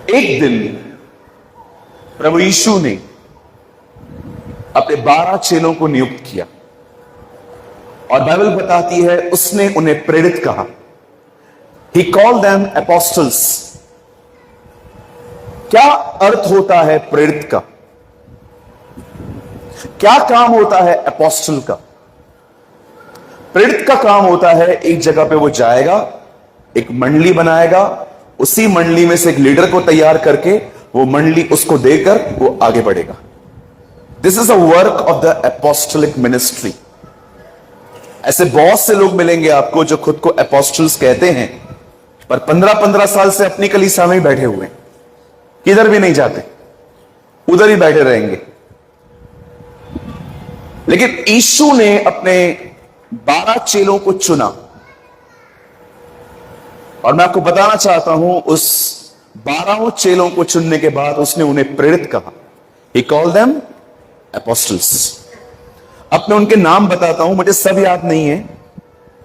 एक दिन प्रभु यीशु ने अपने 12 चेलों को नियुक्त किया और बाइबल बताती है उसने उन्हें प्रेरित कहा। He called them apostles। क्या अर्थ होता है प्रेरित का? क्या काम होता है अपोस्टल का? प्रेरित का काम होता है एक जगह पे वो जाएगा, एक मंडली बनाएगा, उसी मंडली में से एक लीडर को तैयार करके वो मंडली उसको देकर वो आगे बढ़ेगा। This is a work of the apostolic ministry. ऐसे बहुत से लोग मिलेंगे आपको जो खुद को अपोस्टल्स कहते हैं, पर 15-15 साल से अपनी कलीसिया में ही बैठे हुए हैं, किधर भी नहीं जाते, उधर ही बैठे रहेंगे। लेकिन यीशु ने अपने 12 चेलों को चुना और मैं आपको बताना चाहता हूं उस 12 चेलों को चुनने के बाद उसने उन्हें प्रेरित कहा। He called them apostles। अब मैं उनके नाम बताता हूं, मुझे सब याद नहीं है,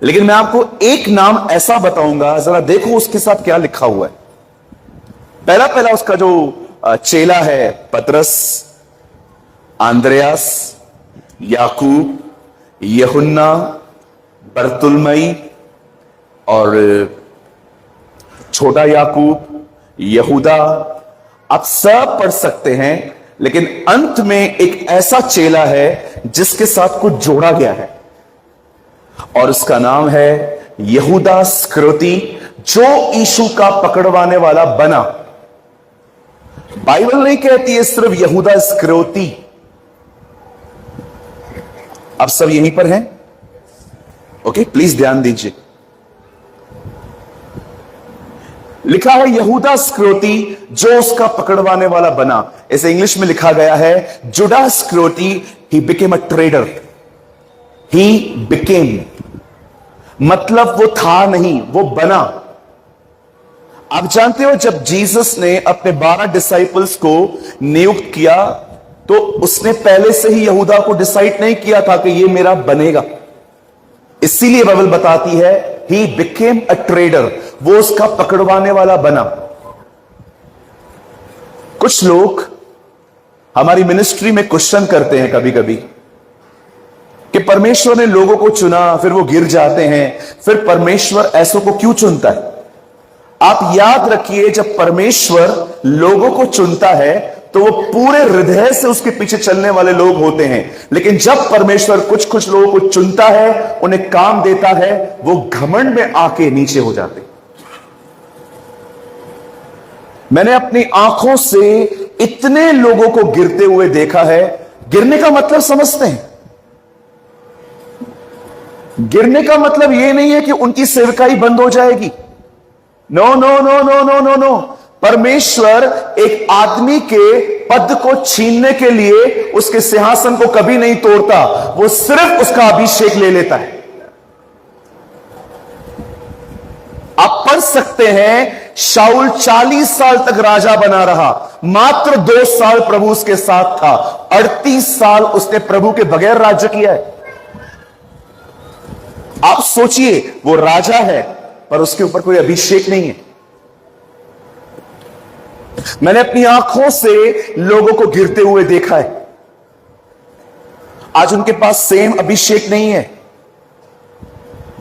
लेकिन मैं आपको एक नाम ऐसा बताऊंगा, जरा देखो उसके साथ क्या लिखा हुआ है। पहला उसका जो चेला है पतरस, आंद्रेयास, याकूब, यूहन्ना, बरतुल्मई और छोटा याकूब, यहूदा। आप सब पढ़ सकते हैं, लेकिन अंत में एक ऐसा चेला है जिसके साथ कुछ जोड़ा गया है और उसका नाम है यहूदा इस्करियोती, जो यीशु का पकड़वाने वाला बना। बाइबल नहीं कहती है सिर्फ यहूदा इस्करियोती। आप सब यहीं पर हैं? ओके, प्लीज ध्यान दीजिए। लिखा है यहूदा इस्करियोती, जो उसका पकड़वाने वाला बना। इसे इंग्लिश में लिखा गया है जुडा इस्करियोती, he became a trader. He became मतलब वो था नहीं, वो बना। आप जानते हो जब जीसस ने अपने 12 डिसाइपल्स को नियुक्त किया तो उसने पहले से ही यहूदा को डिसाइड नहीं किया था कि ये मेरा बनेगा। इसीलिए बाइबल बताती है ही बिकेम अ ट्रेडर, वो उसका पकड़वाने वाला बना। कुछ लोग हमारी मिनिस्ट्री में क्वेश्चन करते हैं कभी कभी कि परमेश्वर ने लोगों को चुना, फिर वो गिर जाते हैं, फिर परमेश्वर ऐसों को क्यों चुनता है? आप याद रखिए, जब परमेश्वर लोगों को चुनता है तो वो पूरे हृदय से उसके पीछे चलने वाले लोग होते हैं। लेकिन जब परमेश्वर कुछ लोगों को चुनता है, उन्हें काम देता है, वो घमंड में आके नीचे हो जाते। मैंने अपनी आंखों से इतने लोगों को गिरते हुए देखा है। गिरने का मतलब समझते हैं? गिरने का मतलब यह नहीं है कि उनकी सेवकाई बंद हो जाएगी। No no no no no no no. परमेश्वर एक आदमी के पद को छीनने के लिए उसके सिंहासन को कभी नहीं तोड़ता, वो सिर्फ उसका अभिषेक ले लेता है। आप पढ़ सकते हैं, शाऊल 40 साल तक राजा बना रहा, मात्र 2 साल प्रभु उसके साथ था, 38 साल उसने प्रभु के बगैर राज्य किया है। आप सोचिए, वो राजा है पर उसके ऊपर कोई अभिषेक नहीं है। मैंने अपनी आंखों से लोगों को गिरते हुए देखा है। आज उनके पास सेम अभिषेक नहीं है।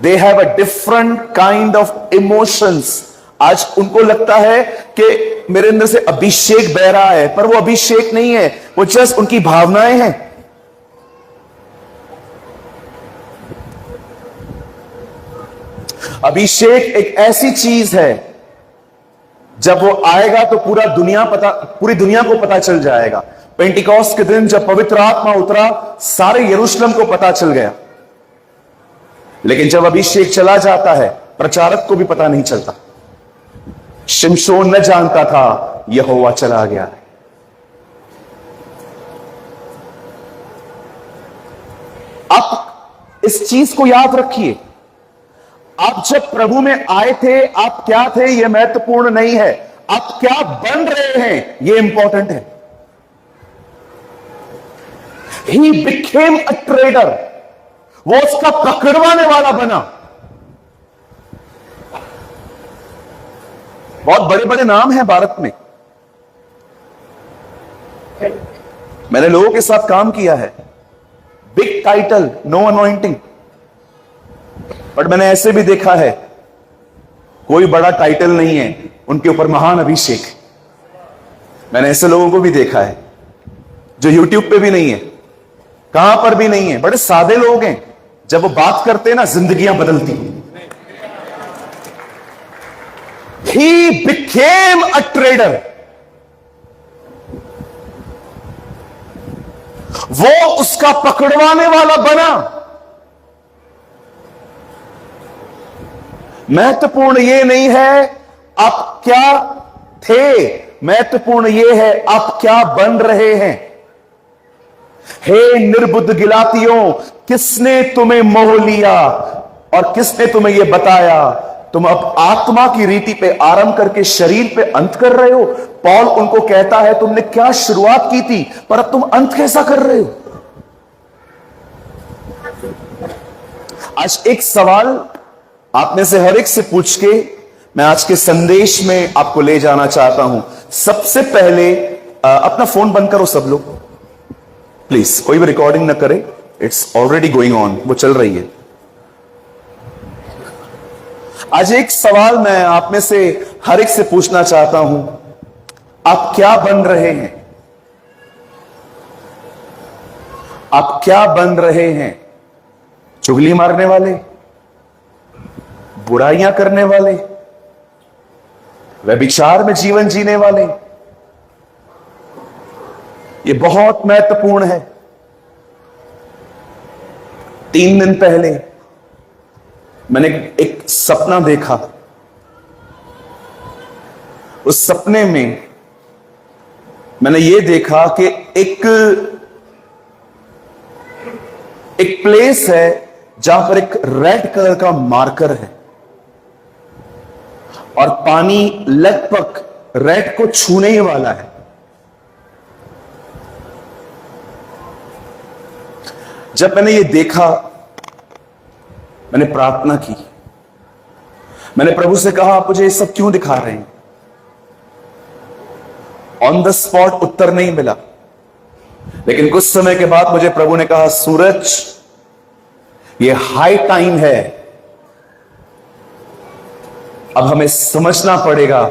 They have a different kind of emotions. आज उनको लगता है कि मेरे अंदर से अभिषेक बह रहा है, पर वो अभिषेक नहीं है, वो जस्ट उनकी भावनाएं हैं। अभिषेक एक ऐसी चीज है, जब वो आएगा तो पूरी दुनिया को पता चल जाएगा। पेंटिकॉस्ट के दिन जब पवित्र आत्मा उतरा, सारे यरूशलेम को पता चल गया। लेकिन जब अभिषेक चला जाता है, प्रचारक को भी पता नहीं चलता। शिमशोन न जानता था यहोवा चला गया है। आप इस चीज को याद रखिए। आप जब प्रभु में आए थे, आप क्या थे यह महत्वपूर्ण नहीं है, आप क्या बन रहे हैं यह इंपॉर्टेंट है। He became a trader, वो उसका पकड़वाने वाला बना। बहुत बड़े बड़े नाम हैं भारत में, मैंने लोगों के साथ काम किया है, big title, no anointing, but मैंने ऐसे भी देखा है कोई बड़ा टाइटल नहीं है, उनके ऊपर महान अभिषेक। मैंने ऐसे लोगों को भी देखा है जो यूट्यूब पे भी नहीं है, कहां पर भी नहीं है, बड़े सादे लोग हैं, जब वो बात करते हैं ना जिंदगियां बदलती। He became a trader. वो उसका पकड़वाने वाला बना। महत्वपूर्ण ये नहीं है आप क्या थे, महत्वपूर्ण ये है आप क्या बन रहे हैं। हे निर्बुद्ध गिलातियों, किसने तुम्हें मोह लिया और किसने तुम्हें यह बताया तुम अब आत्मा की रीति पे आरंभ करके शरीर पे अंत कर रहे हो। पौल उनको कहता है तुमने क्या शुरुआत की थी पर अब तुम अंत कैसा कर रहे हो। आज एक सवाल आप में से हर एक से पूछ के मैं आज के संदेश में आपको ले जाना चाहता हूं। सबसे पहले अपना फोन बंद करो सब लोग प्लीज, कोई भी रिकॉर्डिंग ना करे, इट्स ऑलरेडी गोइंग ऑन, वो चल रही है। आज एक सवाल मैं आप में से हर एक से पूछना चाहता हूं, आप क्या बन रहे हैं? आप क्या बन रहे हैं? चुगली मारने वाले, बुराइयां करने वाले, व्यभिचार में जीवन जीने वाले? यह बहुत महत्वपूर्ण है। 3 दिन पहले मैंने एक सपना देखा। उस सपने में मैंने यह देखा कि एक प्लेस है जहां पर एक रेड कलर का मार्कर है और पानी लगभग रेड को छूने ही वाला है। जब मैंने ये देखा मैंने प्रार्थना की, मैंने प्रभु से कहा आप मुझे ये सब क्यों दिखा रहे हैं। ऑन द स्पॉट उत्तर नहीं मिला, लेकिन कुछ समय के बाद मुझे प्रभु ने कहा सूरज ये हाई टाइम है, अब हमें समझना पड़ेगा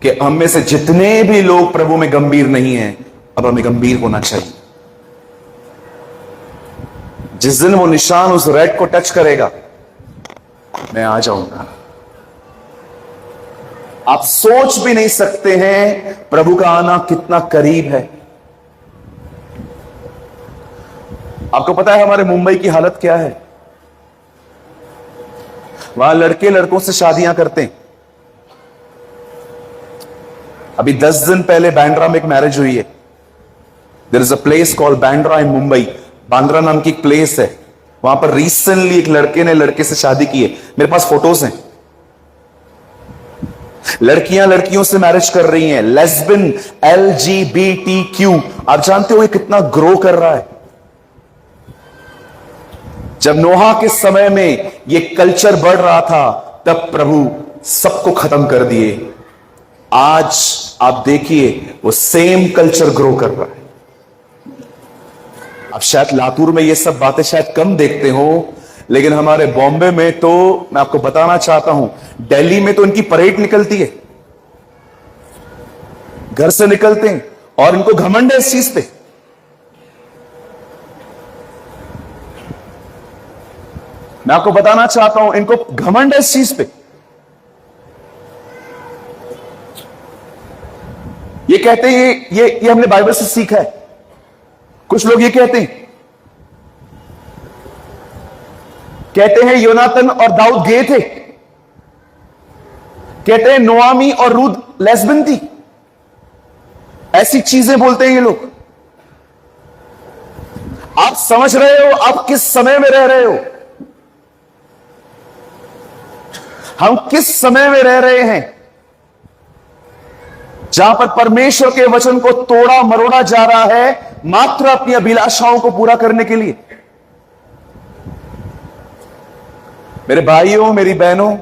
कि हम में से जितने भी लोग प्रभु में गंभीर नहीं हैं अब हमें गंभीर होना चाहिए। जिस दिन वो निशान उस रेड को टच करेगा मैं आ जाऊंगा। आप सोच भी नहीं सकते हैं प्रभु का आना कितना करीब है। आपको पता है हमारे मुंबई की हालत क्या है? वहां लड़के लड़कों से शादियां करते हैं। अभी 10 दिन पहले बांद्रा में एक मैरिज हुई है। There is a place called Bandra in Mumbai. Bandra नाम की एक प्लेस है, वहां पर रिसेंटली एक लड़के ने लड़के से शादी की है। मेरे पास फोटोज हैं। लड़कियां लड़कियों से मैरिज कर रही हैं। लेस्बियन, LGBTQ, आप जानते हो ये कितना ग्रो कर रहा है। जब नोहा के समय में ये कल्चर बढ़ रहा था तब प्रभु सबको खत्म कर दिए। आज आप देखिए वो सेम कल्चर ग्रो कर रहा है। अब शायद लातूर में ये सब बातें शायद कम देखते हो, लेकिन हमारे बॉम्बे में तो मैं आपको बताना चाहता हूं, दिल्ली में तो इनकी परेड निकलती है, घर से निकलते हैं और इनको घमंड है इस चीज पे। मैं आपको बताना चाहता हूं इनको घमंड है इस चीज पे। ये कहते हैं ये हमने बाइबल से सीखा है। कुछ लोग ये कहते हैं योनातन और दाऊद गे थे। कहते हैं नोआमी और रूद लेस्बियन थी। ऐसी चीजें बोलते हैं ये लोग। आप समझ रहे हो आप किस समय में रह रहे हो? हम किस समय में रह रहे हैं जहां पर परमेश्वर के वचन को तोड़ा मरोड़ा जा रहा है मात्र अपनी अभिलाषाओं को पूरा करने के लिए। मेरे भाइयों मेरी बहनों,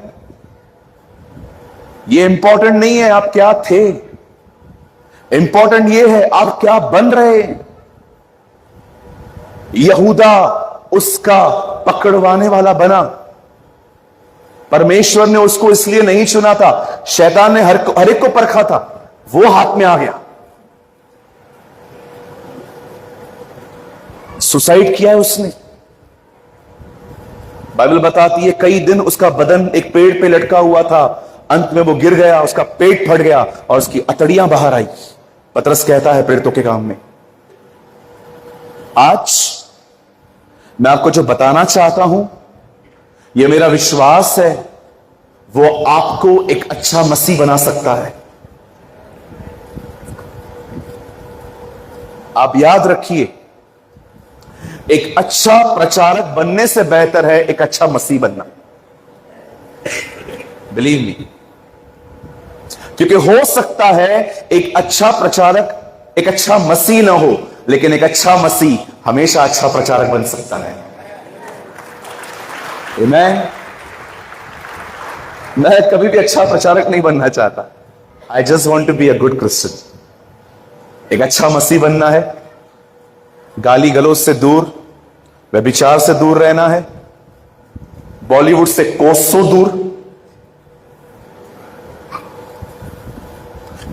ये इंपॉर्टेंट नहीं है आप क्या थे, इंपॉर्टेंट ये है आप क्या बन रहे हैं। यहूदा उसका पकड़वाने वाला बना। परमेश्वर ने उसको इसलिए नहीं चुना था, शैतान ने हर एक को परखा था, वो हाथ में आ गया। सुसाइड किया है उसने। बाइबल बताती है कई दिन उसका बदन एक पेड़ पे लटका हुआ था, अंत में वो गिर गया, उसका पेट फट गया और उसकी अतड़ियां बाहर आई। पतरस कहता है प्रेरितों के काम में, आज मैं आपको जो बताना चाहता हूं, यह मेरा विश्वास है, वो आपको एक अच्छा मसीह बना सकता है। आप याद रखिए, एक अच्छा प्रचारक बनने से बेहतर है एक अच्छा मसीह बनना। बिलीव मी, क्योंकि हो सकता है एक अच्छा प्रचारक एक अच्छा मसीह ना हो, लेकिन एक अच्छा मसीह हमेशा अच्छा प्रचारक बन सकता है। मैं कभी भी अच्छा प्रचारक नहीं बनना चाहता। I just want to be a good Christian. एक अच्छा मसीह बनना है, गाली गलौज से दूर, व्यभिचार से दूर रहना है, बॉलीवुड से कोसों दूर।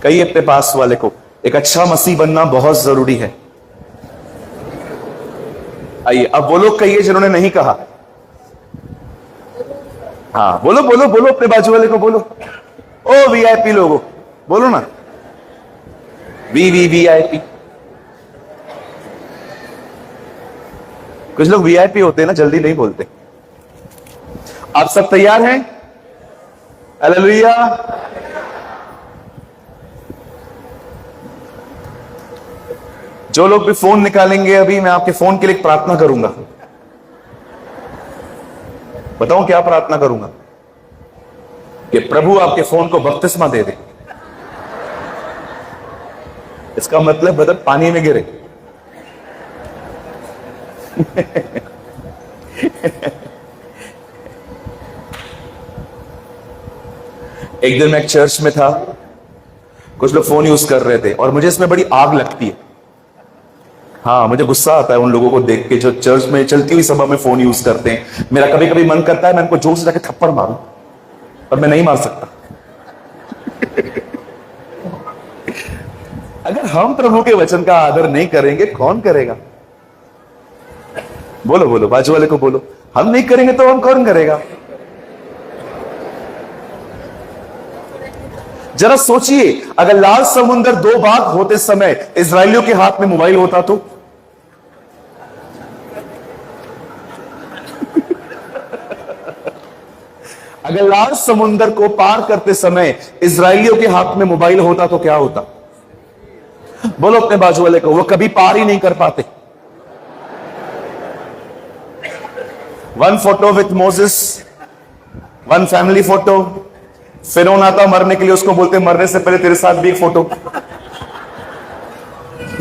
कहिए अपने पास वाले को, एक अच्छा मसीह बनना बहुत जरूरी है। आइए अब वो लोग कहिए जिन्होंने नहीं कहा। हाँ बोलो बोलो बोलो, अपने बाजू वाले को बोलो। ओ वीआईपी लोगों, बोलो ना, वीआईपी। कुछ लोग वीआईपी होते हैं ना, जल्दी नहीं बोलते। आप सब तैयार हैं? हालेलुया। जो लोग भी फोन निकालेंगे, अभी मैं आपके फोन के लिए प्रार्थना करूंगा। बताऊं क्या प्रार्थना करूंगा? कि प्रभु आपके फोन को बपतिस्मा दे दे। इसका मतलब बदल पानी में गिरे। एक दिन मैं एक चर्च में था, कुछ लोग फोन यूज कर रहे थे और मुझे इसमें बड़ी आग लगती है। हाँ, मुझे गुस्सा आता है उन लोगों को देख के जो चर्च में चलती हुई सभा में फोन यूज करते हैं। मेरा कभी कभी मन करता है मैं उनको जोर से जाके थप्पड़ मारूं, पर मैं नहीं मार सकता। अगर हम प्रभु के वचन का आदर नहीं करेंगे, कौन करेगा? बोलो बोलो, बाजू वाले को बोलो, हम नहीं करेंगे तो हम कौन करेगा? जरा सोचिए, अगर लाल समुद्र दो भाग होते समय इजरायलियों के हाथ में मोबाइल होता तो? अगर लाल समुद्र को पार करते समय इजरायलियों के हाथ में मोबाइल होता तो क्या होता? बोलो अपने बाजू वाले को, वो कभी पार ही नहीं कर पाते। One photo with Moses, one family photo. फिरौन आता मरने के लिए, उसको बोलते मरने से पहले तेरे साथ भी एक फोटो।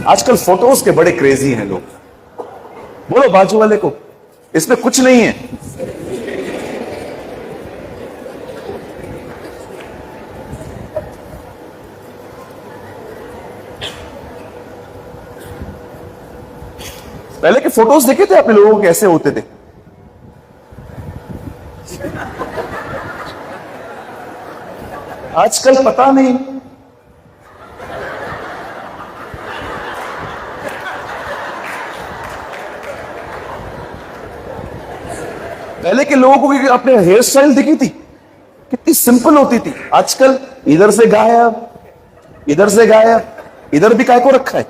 आजकल फोटोज के बड़े क्रेजी हैं लोग। बोलो बाजू वाले को, इसमें कुछ नहीं है। पहले के फोटोज देखे थे आपने लोगों के, कैसे होते थे? आजकल पता नहीं। पहले के लोगों को अपने हेयर स्टाइल दिखी थी, कितनी सिंपल होती थी। आजकल इधर से गायब, इधर से गायब, इधर भी काय को रखा है।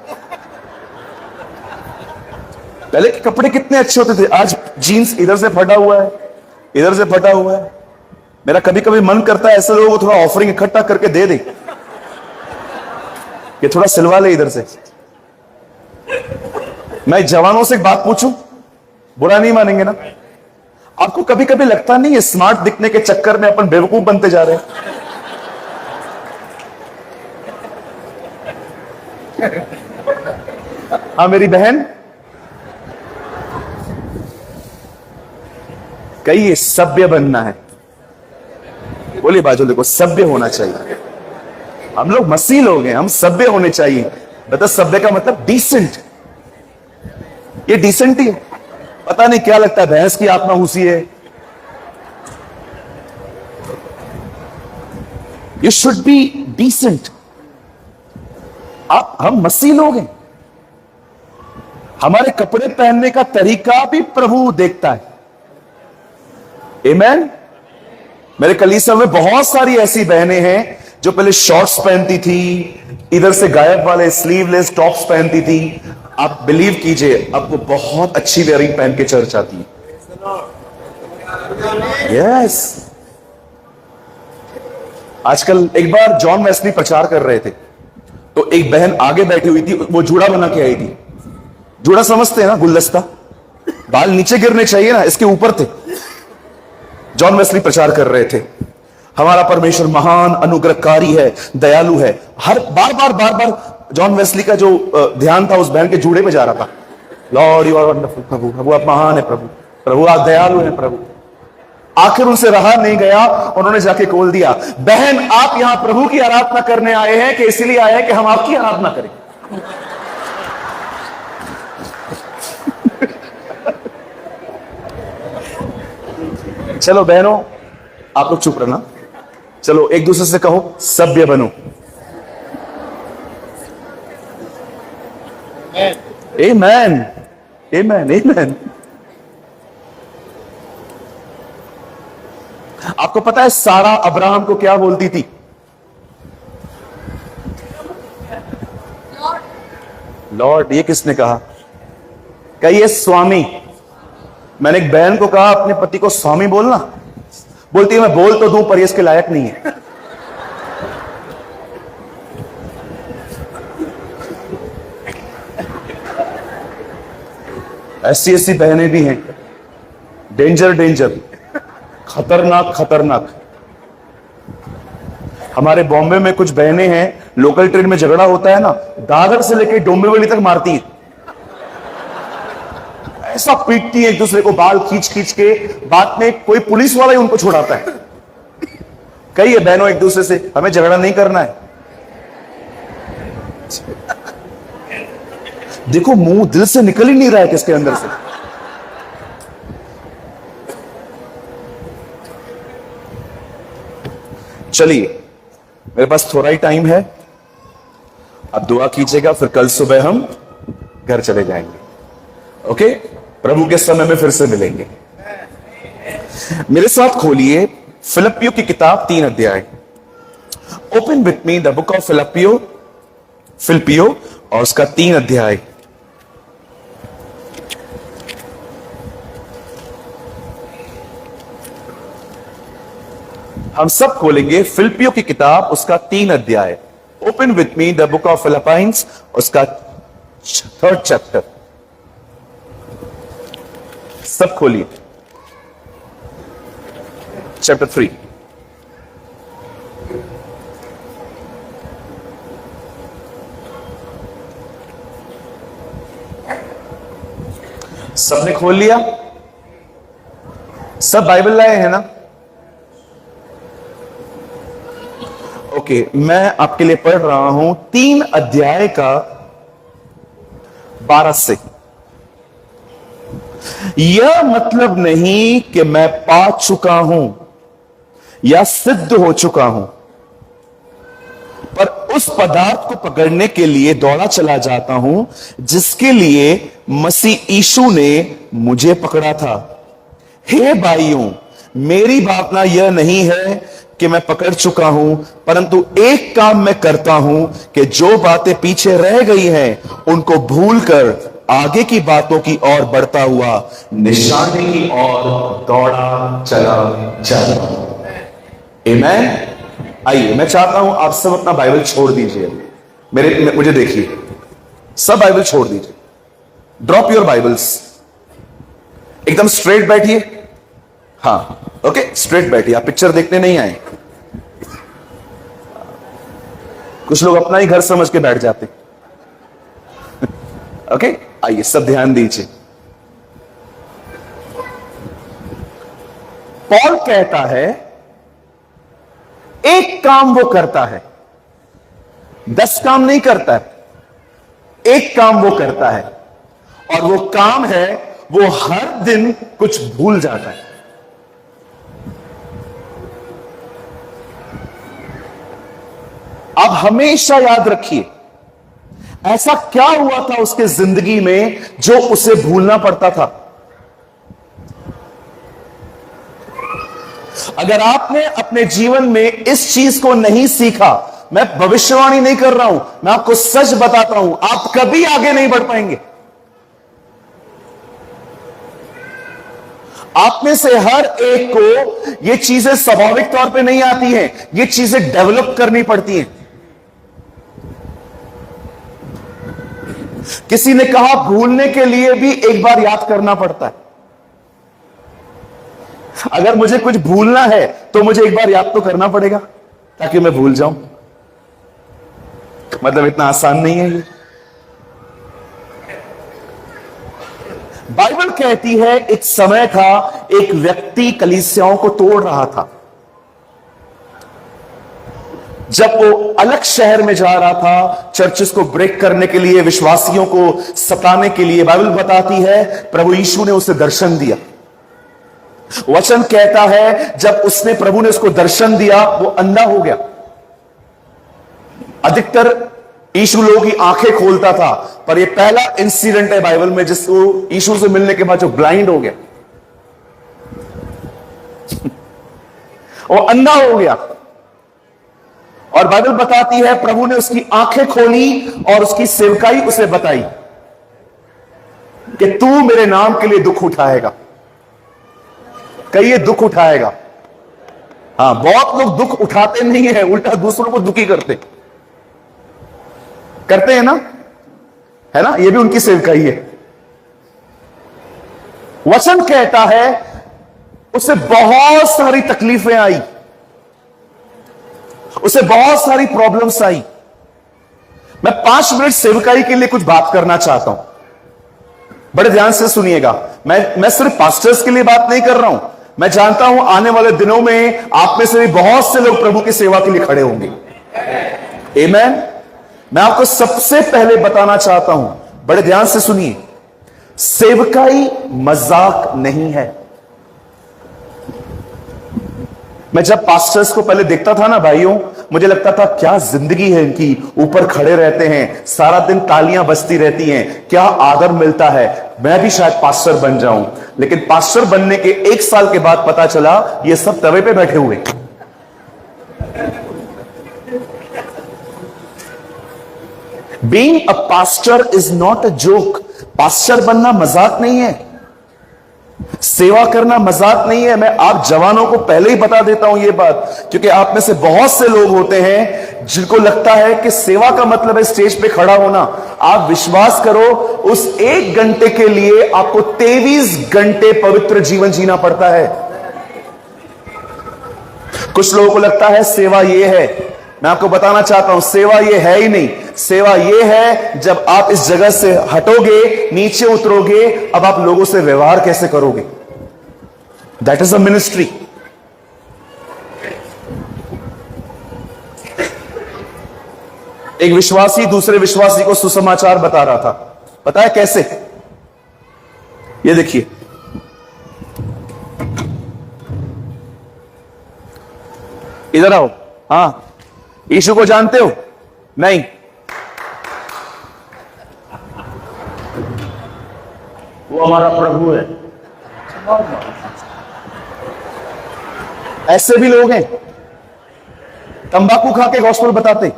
पहले के कपड़े कितने अच्छे होते थे, आज जीन्स इधर से फटा हुआ है, इधर से फटा हुआ है। मेरा कभी कभी मन करता है ऐसे लोगों को थोड़ा ऑफरिंग इकट्ठा करके दे दे कि थोड़ा सिलवा ले इधर से। मैं जवानों से एक बात पूछूं, बुरा नहीं मानेंगे ना? आपको कभी कभी लगता नहीं है स्मार्ट दिखने के चक्कर में अपन बेवकूफ बनते जा रहे हैं? हाँ मेरी बहन, कहिए सभ्य बनना है। बोलिए बाजू देखो, सभ्य होना चाहिए। हम लोग मसीह लोग हैं, हम सभ्य होने चाहिए। बता, सभ्य का मतलब डिसेंट। ये डिसेंट ही है। पता नहीं क्या लगता है, भैंस की आत्मा घुसी है। You should be decent. हम मसीह लोग हैं, हमारे कपड़े पहनने का तरीका भी प्रभु देखता है। आमीन। मेरे कलीसिया में बहुत सारी ऐसी बहनें हैं जो पहले शॉर्ट्स पहनती थी, इधर से गायब वाले स्लीवलेस टॉप्स पहनती थी। आप बिलीव कीजिए, अब वो बहुत अच्छी वेयरिंग पहन के चर्च आती है। यस। आजकल एक बार जॉन वेस्ली प्रचार कर रहे थे, तो एक बहन आगे बैठी हुई थी, वो जूड़ा बना के आई थी। जूड़ा समझते हैं ना, गुलदस्ता, बाल नीचे गिरने चाहिए ना, इसके ऊपर थे। जॉन वेस्ली प्रचार कर रहे थे, हमारा परमेश्वर महान अनुग्रहकारी है, दयालु है। हर बार बार जॉन वेस्ली का जो ध्यान था उस बहन के जूड़े पे जा रहा था। लॉर्ड यू आर वंडरफुल, प्रभु प्रभु आप महान है, प्रभु प्रभु आप दयालु हैं, प्रभु। आखिर उनसे रहा नहीं गया, उन्होंने जाके खोल दिया, बहन आप यहां प्रभु की आराधना करने आए हैं कि इसलिए आए हैं कि हम आपकी आराधना करें? चलो बहनों, आप लोग चुप रहना। चलो एक दूसरे से कहो, सभ्य बनो। आमेन, आमेन, आमेन। आपको पता है सारा अब्राहम को क्या बोलती थी? लॉर्ड। ये किसने कहा? कहिए स्वामी। मैंने एक बहन को कहा अपने पति को स्वामी बोलना, बोलती है मैं बोल तो दूं पर ये इसके लायक नहीं है। ऐसी ऐसी बहनें भी हैं, डेंजर डेंजर, खतरनाक खतरनाक। हमारे बॉम्बे में कुछ बहनें हैं, लोकल ट्रेन में झगड़ा होता है ना, दादर से लेकर डोंबिवली तक मारती है। ऐसा पीटती है एक दूसरे को, बाल खींच खींच के। बाद में कोई पुलिस वाला ही उनको छुड़ाता है। कहिए बहनों एक दूसरे से, हमें झगड़ा नहीं करना है। देखो मुंह दिल से निकल ही नहीं रहा है किसके अंदर से। चलिए, मेरे पास थोड़ा ही टाइम है, आप दुआ कीजिएगा, फिर कल सुबह हम घर चले जाएंगे। ओके, प्रभु के समय में फिर से मिलेंगे। मेरे साथ खोलिए फिलिपियों की किताब 3 अध्याय। Open with me the book of Philippians और उसका 3 अध्याय। हम सब खोलेंगे फिलिपियों की किताब उसका 3 अध्याय। Open with me the book of Philippines उसका 3rd चैप्टर। सब खोलिए, चैप्टर 3। सबने खोल लिया? सब बाइबल लाए हैं ना? ओके, मैं आपके लिए पढ़ रहा हूं 3 अध्याय का 12 से। यह मतलब नहीं कि मैं पा चुका हूं या सिद्ध हो चुका हूं, पर उस पदार्थ को पकड़ने के लिए दौड़ा चला जाता हूं जिसके लिए मसीह यीशु ने मुझे पकड़ा था। हे भाइयों, मेरी भावना यह नहीं है कि मैं पकड़ चुका हूं, परंतु एक काम मैं करता हूं कि जो बातें पीछे रह गई हैं उनको भूलकर आगे की बातों की ओर बढ़ता हुआ निशाने की ओर दौड़ा चला जाता हूं। आमीन। आइए, मैं चाहता हूं आप सब अपना बाइबल छोड़ दीजिए। मुझे देखिए, सब बाइबल छोड़ दीजिए। ड्रॉप योर बाइबल्स, एकदम स्ट्रेट बैठिए। हाँ, ओके, स्ट्रेट बैठिए। आप पिक्चर देखने नहीं आए। कुछ लोग अपना ही घर समझ के बैठ जाते। ओके, आइए सब ध्यान दीजिए। पॉल कहता है एक काम वो करता है, 10 काम नहीं करता है, एक काम वो करता है, और वो काम है, वो हर दिन कुछ भूल जाता है। आप हमेशा याद रखिए, ऐसा क्या हुआ था उसके जिंदगी में जो उसे भूलना पड़ता था। अगर आपने अपने जीवन में इस चीज को नहीं सीखा, मैं भविष्यवाणी नहीं कर रहा हूं, मैं आपको सच बताता हूं, आप कभी आगे नहीं बढ़ पाएंगे। आप में से हर एक को ये चीजें स्वाभाविक तौर पे नहीं आती हैं, ये चीजें डेवलप करनी पड़ती हैं। किसी ने कहा भूलने के लिए भी एक बार याद करना पड़ता है। अगर मुझे कुछ भूलना है तो मुझे एक बार याद तो करना पड़ेगा ताकि मैं भूल जाऊं। मतलब इतना आसान नहीं है ये। बाइबल कहती है एक समय था, एक व्यक्ति कलीसियाओं को तोड़ रहा था। जब वो अलग शहर में जा रहा था चर्चेस को ब्रेक करने के लिए, विश्वासियों को सताने के लिए, बाइबल बताती है प्रभु यीशु ने उसे दर्शन दिया। वचन कहता है जब प्रभु ने उसको दर्शन दिया, वो अंधा हो गया। अधिकतर यीशु लोगों की आंखें खोलता था, पर यह पहला इंसिडेंट है बाइबल में जिसको यीशु से मिलने के बाद जो ब्लाइंड हो गया, वो अंधा हो गया। और बाइबल बताती है प्रभु ने उसकी आंखें खोली और उसकी सेवकाई उसे बताई कि तू मेरे नाम के लिए दुख उठाएगा। कहिए दुख उठाएगा। हां, बहुत लोग दुख उठाते नहीं है, उल्टा दूसरों को दुखी करते हैं ना, है ना, ये भी उनकी सेवकाई है। वचन कहता है उसे बहुत सारी तकलीफें आई, उसे बहुत सारी प्रॉब्लम्स आई। मैं 5 मिनट सेवकाई के लिए कुछ बात करना चाहता हूं, बड़े ध्यान से सुनिएगा। मैं सिर्फ पास्टर्स के लिए बात नहीं कर रहा हूं, मैं जानता हूं आने वाले दिनों में आप में से भी बहुत से लोग प्रभु की सेवा के लिए खड़े होंगे। आमीन। मैं आपको सबसे पहले बताना चाहता हूं, बड़े ध्यान से सुनिए, सेवकाई मजाक नहीं है। मैं जब पास्टर्स को पहले देखता था ना भाइयों, मुझे लगता था क्या जिंदगी है इनकी, ऊपर खड़े रहते हैं, सारा दिन तालियां बजती रहती हैं, क्या आदर मिलता है, मैं भी शायद पास्टर बन जाऊं। लेकिन पास्टर बनने के 1 साल के बाद पता चला ये सब तवे पे बैठे हुए। Being a pastor is not a joke. Pastor बनना मजाक नहीं है, सेवा करना मजाक नहीं है। मैं आप जवानों को पहले ही बता देता हूं ये बात, क्योंकि आप में से बहुत से लोग होते हैं जिनको लगता है कि सेवा का मतलब है स्टेज पे खड़ा होना। आप विश्वास करो, उस 1 घंटे के लिए आपको 23 घंटे पवित्र जीवन जीना पड़ता है। कुछ लोगों को लगता है सेवा ये है, मैं आपको बताना चाहता हूं सेवा ये है ही नहीं। सेवा ये है जब आप इस जगह से हटोगे, नीचे उतरोगे, अब आप लोगों से व्यवहार कैसे करोगे। That is a ministry. एक विश्वासी दूसरे विश्वासी को सुसमाचार बता रहा था। पता है कैसे? ये देखिए, इधर आओ। हां, यीशु को जानते हो? नहीं। वो हमारा प्रभु है। ऐसे भी लोग हैं, तंबाकू खा के गॉस्पेल बताते।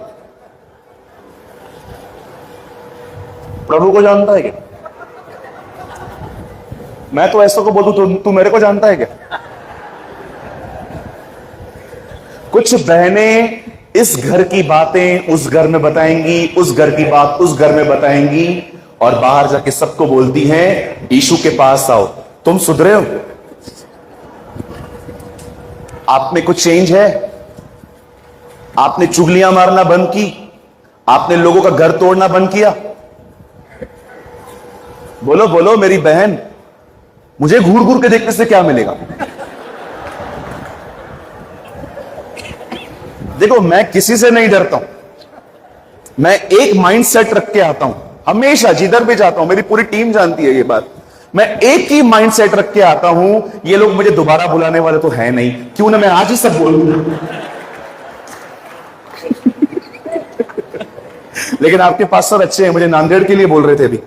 प्रभु को जानता है क्या? मैं तो ऐसा को बोलूं तो तू मेरे को जानता है क्या? कुछ बहनें इस घर की बातें उस घर में बताएंगी, उस घर की बात उस घर में बताएंगी, और बाहर जाके सबको बोलती हैं यीशु के पास आओ। तुम सुधरे हो? आप में कुछ चेंज है? आपने चुगलियां मारना बंद की? आपने लोगों का घर तोड़ना बंद किया? बोलो बोलो मेरी बहन, मुझे घूर घूर के देखने से क्या मिलेगा? देखो, मैं किसी से नहीं डरता हूं, मैं एक माइंड सेट रख के आता हूं। हमेशा जिधर भी जाता हूं, मेरी पूरी टीम जानती है ये बात, मैं एक ही माइंड सेट रख के आता हूं, ये लोग मुझे दोबारा बुलाने वाले तो है नहीं, क्यों ना मैं आज ही सब बोलूं। लेकिन आपके पास्टर अच्छे हैं, मुझे नांदेड़ के लिए बोल रहे थे अभी।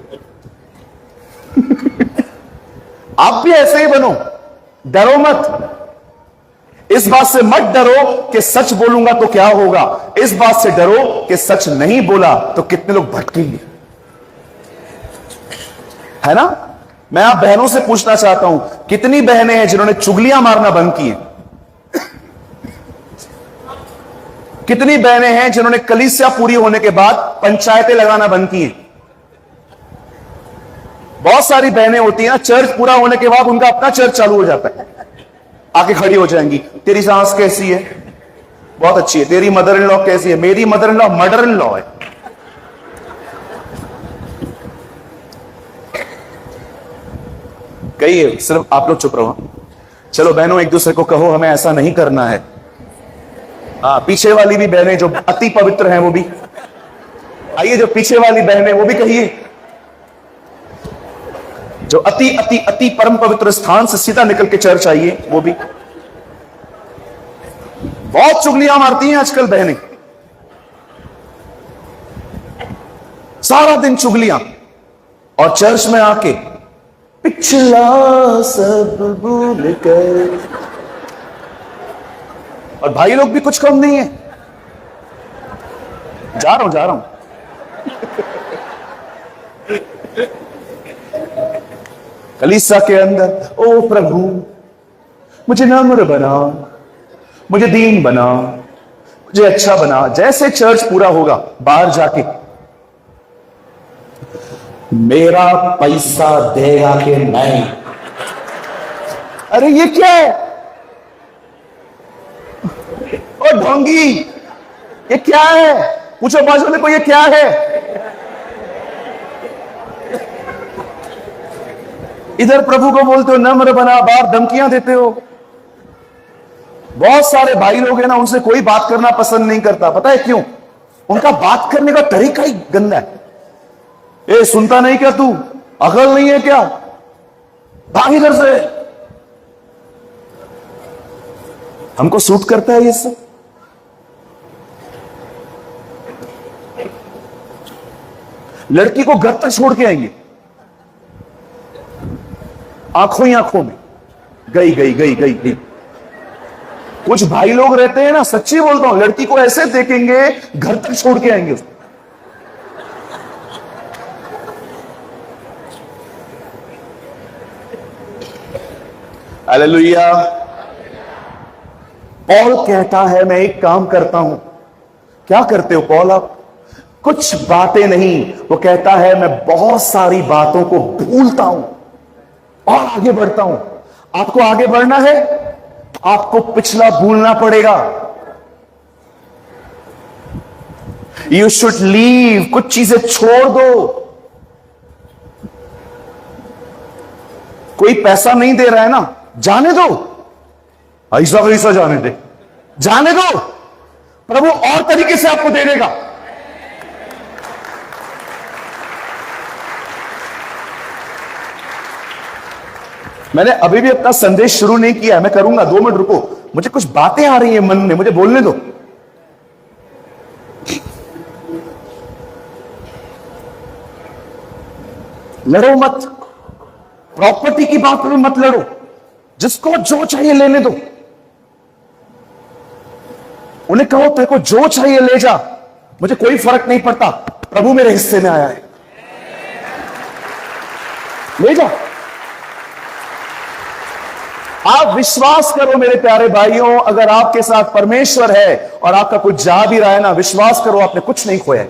आप भी ऐसे ही बनो, डरो मत। इस बात से मत डरो कि सच बोलूंगा तो क्या होगा, इस बात से डरो कि सच नहीं बोला तो कितने लोग भटकेंगे, है ना। मैं आप बहनों से पूछना चाहता हूं, कितनी बहनें हैं जिन्होंने चुगलियां मारना बंद की हैं? कितनी बहनें हैं जिन्होंने कलीसिया पूरी होने के बाद पंचायतें लगाना बंद की हैं? बहुत सारी बहनें होती हैं ना, चर्च पूरा होने के बाद उनका अपना चर्च चालू हो जाता है, आके खड़ी हो जाएंगी, तेरी सास कैसी है? बहुत अच्छी है। तेरी मदर इन लॉ कैसी है? मेरी mother in law murder in law है। कहिए, सिर्फ आप लोग चुप रहो। चलो बहनों, एक दूसरे को कहो हमें ऐसा नहीं करना है। हाँ, पीछे वाली भी बहनें जो अति पवित्र हैं वो भी आइए, जो पीछे वाली बहनें वो भी कहिए, जो अति अति अति परम पवित्र स्थान से सीधा निकल के चर्च आइए वो भी। बहुत चुगलियां मारती हैं आजकल बहनें, सारा दिन चुगलियां, और चर्च में आके पिछला सब भूल गए। और भाई लोग भी कुछ कम नहीं है। जा रहा हूं कलीसिया के अंदर, ओ प्रभु मुझे नम्र बना, मुझे दीन बना, मुझे अच्छा बना। जैसे चर्च पूरा होगा, बाहर जाके मेरा पैसा देगा कि नहीं? अरे ये क्या है? ओ ढोंगी, ये क्या है? पूछो बाजू में को, ये क्या है? इधर प्रभु को बोलते हो नम्र बना, बाहर धमकियां देते हो। बहुत सारे भाई लोग हैं ना, उनसे कोई बात करना पसंद नहीं करता। पता है क्यों? उनका बात करने का तरीका ही गंदा है। ए, सुनता नहीं क्या तू? अकल नहीं है क्या? भाग इधर से। हमको सूट करता है ये सब। लड़की को घर तक छोड़ के आएंगे, आंखों ही आंखों में, गई गई गई गई गई। कुछ भाई लोग रहते हैं ना, सच्ची बोलता हूं, लड़की को ऐसे देखेंगे घर तक छोड़ के आएंगे उसको। हालेलुया। पॉल कहता है मैं एक काम करता हूं। क्या करते हो पॉल आप? कुछ बातें नहीं, वो कहता है मैं बहुत सारी बातों को भूलता हूं और आगे बढ़ता हूं। आपको आगे बढ़ना है, आपको पिछला भूलना पड़ेगा। यू शुड लीव, कुछ चीजें छोड़ दो। कोई पैसा नहीं दे रहा है ना, जाने दो, ऐसा वैसा जाने दे, जाने दो। प्रभु और तरीके से आपको दे देगा। मैंने अभी भी अपना संदेश शुरू नहीं किया, मैं करूंगा। 2 मिनट रुको, मुझे कुछ बातें आ रही है मन में, मुझे बोलने दो। लड़ो मत, प्रॉपर्टी की बात में मत लड़ो। जिसको जो चाहिए लेने दो। उन्हें कहो तेरे को जो चाहिए ले जा, मुझे कोई फर्क नहीं पड़ता, प्रभु मेरे हिस्से में आया है, ले जा। आप विश्वास करो मेरे प्यारे भाइयों, अगर आपके साथ परमेश्वर है और आपका कुछ जा भी रहा है ना, विश्वास करो आपने कुछ नहीं खोया है।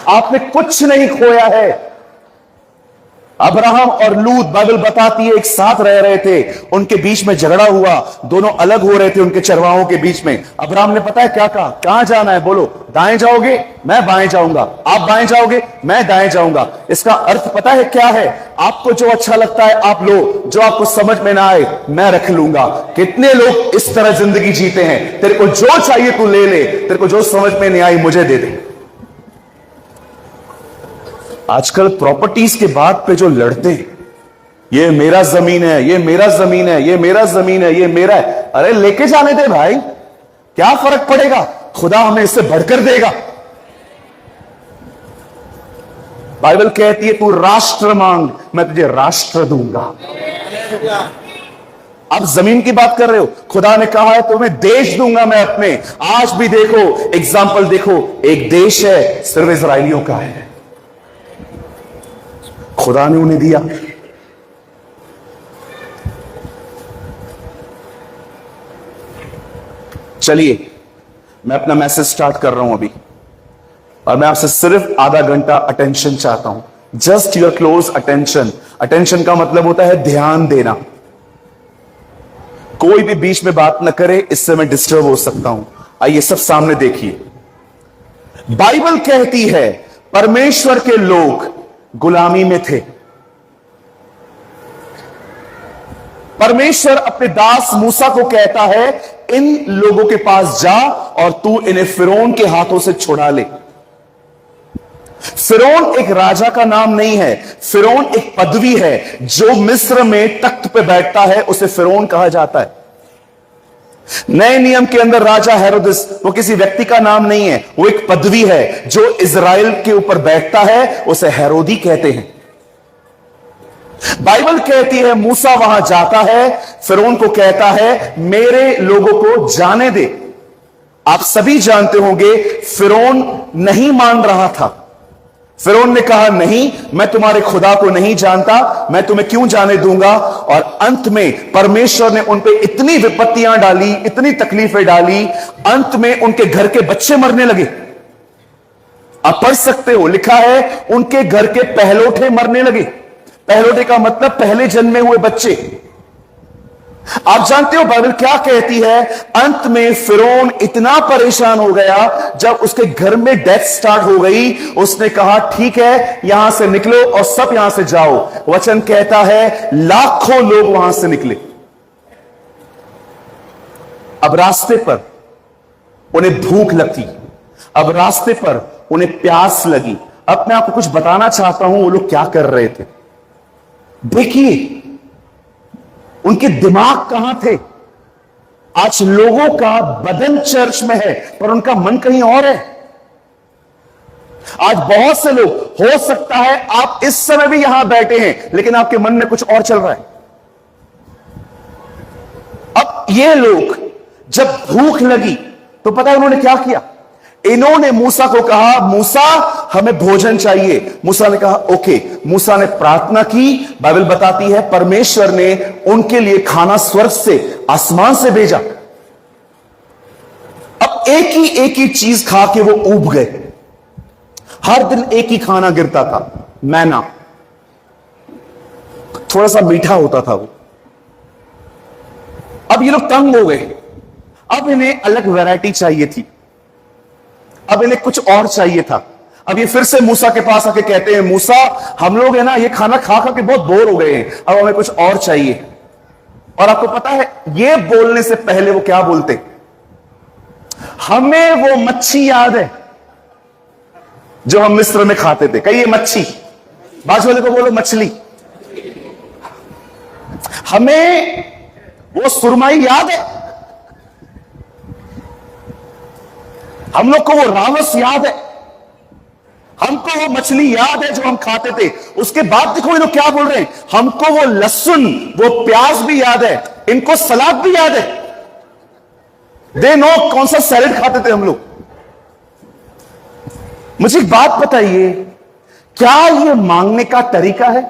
आपने कुछ नहीं खोया है। अब्राहम और लूत, बाइबल बताती है, एक साथ रह रहे थे, उनके बीच में झगड़ा हुआ, दोनों अलग हो रहे थे उनके चरवाहों के बीच में। अब्राहम ने पता है क्या कहा? कहां जाना है बोलो? दाएं जाओगे, मैं बाएं जाऊंगा। आप बाएं जाओगे, मैं दाएं जाऊंगा। इसका अर्थ पता है क्या है? आपको जो अच्छा लगता है आप लो, जो आपको समझ में ना आए मैं रख लूंगा। कितने लोग इस तरह जिंदगी जीते हैं? तेरे को जो चाहिए तू ले ले, तेरे को जो समझ में नहीं आई मुझे दे दे। आजकल प्रॉपर्टीज के बात पे जो लड़ते हैं, ये मेरा जमीन है, ये मेरा जमीन है, ये मेरा जमीन है, ये मेरा है। अरे लेके जाने दे भाई, क्या फर्क पड़ेगा, खुदा हमें इससे बढ़कर देगा। बाइबल कहती है तू राष्ट्र मांग, मैं तुझे राष्ट्र दूंगा। आप जमीन की बात कर रहे हो, खुदा ने कहा है तुम्हें देश दूंगा मैं अपने। आज भी देखो एग्जाम्पल देखो, एक देश है सिर्फ इजराइलियों का है, खुदा ने उन्हें दिया। चलिए मैं अपना मैसेज स्टार्ट कर रहा हूं अभी, और मैं आपसे सिर्फ आधा घंटा अटेंशन चाहता हूं, just your close attention. Attention का मतलब होता है ध्यान देना। कोई भी बीच में बात ना करे, इससे मैं डिस्टर्ब हो सकता हूं। आइए सब सामने देखिए, बाइबल कहती है परमेश्वर के लोग गुलामी में थे। परमेश्वर अपने दास मूसा को कहता है इन लोगों के पास जा और तू इन्हें फिरौन के हाथों से छुड़ा ले। फिरौन एक राजा का नाम नहीं है, फिरौन एक पदवी है। जो मिस्र में तख्त पे बैठता है उसे फिरौन कहा जाता है। नए नियम के अंदर राजा हेरोदिस वो किसी व्यक्ति का नाम नहीं है, वो एक पदवी है। जो इजराइल के ऊपर बैठता है उसे हेरोदी कहते हैं। बाइबल कहती है मूसा वहां जाता है, फिरौन को कहता है मेरे लोगों को जाने दे। आप सभी जानते होंगे फिरौन नहीं मान रहा था। फिरौन ने कहा नहीं, मैं तुम्हारे खुदा को नहीं जानता, मैं तुम्हें क्यों जाने दूंगा। और अंत में परमेश्वर ने उन पे इतनी विपत्तियां डाली, इतनी तकलीफें डाली, अंत में उनके घर के बच्चे मरने लगे। आप पढ़ सकते हो, लिखा है उनके घर के पहलोठे मरने लगे। पहलोठे का मतलब पहले जन्मे हुए बच्चे। आप जानते हो बाइबल क्या कहती है, अंत में फिरौन इतना परेशान हो गया, जब उसके घर में डेथ स्टार्ट हो गई, उसने कहा ठीक है यहां से निकलो और सब यहां से जाओ। वचन कहता है लाखों लोग वहां से निकले। अब रास्ते पर उन्हें भूख लगती, अब रास्ते पर उन्हें प्यास लगी। अब मैं आपको कुछ बताना चाहता हूं वो लोग क्या कर रहे थे। देखिए उनके दिमाग कहां थे। आज लोगों का बदन चर्च में है पर उनका मन कहीं और है। आज बहुत से लोग, हो सकता है आप इस समय भी यहां बैठे हैं लेकिन आपके मन में कुछ और चल रहा है। अब ये लोग जब भूख लगी तो पता है उन्होंने क्या किया, इन्होंने मूसा को कहा मूसा हमें भोजन चाहिए। मूसा ने कहा ओके। मूसा ने प्रार्थना की, बाइबल बताती है परमेश्वर ने उनके लिए खाना स्वर्ग से, आसमान से भेजा। अब एक ही चीज खा के वो ऊब गए। हर दिन एक ही खाना गिरता था, मैना, थोड़ा सा मीठा होता था वो। अब ये लोग तंग हो गए, अब इन्हें अलग वैरायटी चाहिए थी, अब इन्हें कुछ और चाहिए था। अब ये फिर से मूसा के पास आके कहते हैं मूसा हम लोग है ना ये खाना खा खा के बहुत बोर हो गए हैं, अब हमें कुछ और चाहिए। और आपको पता है ये बोलने से पहले वो क्या बोलते, हमें वो मच्छी याद है जो हम मिस्र में खाते थे। कहिए मच्छी, बाजू वाले को बोलो मछली। हमें वो सुरमई याद है, हम लोग को वो रावस याद है, हमको वो मछली याद है जो हम खाते थे। उसके बाद देखो ये लोग क्या बोल रहे हैं, हमको वो लहसुन वो प्याज भी याद है, इनको सलाद भी याद है। दे नो कौन सा सैलेड खाते थे हम लोग। मुझे एक बात बताइए, क्या ये मांगने का तरीका है?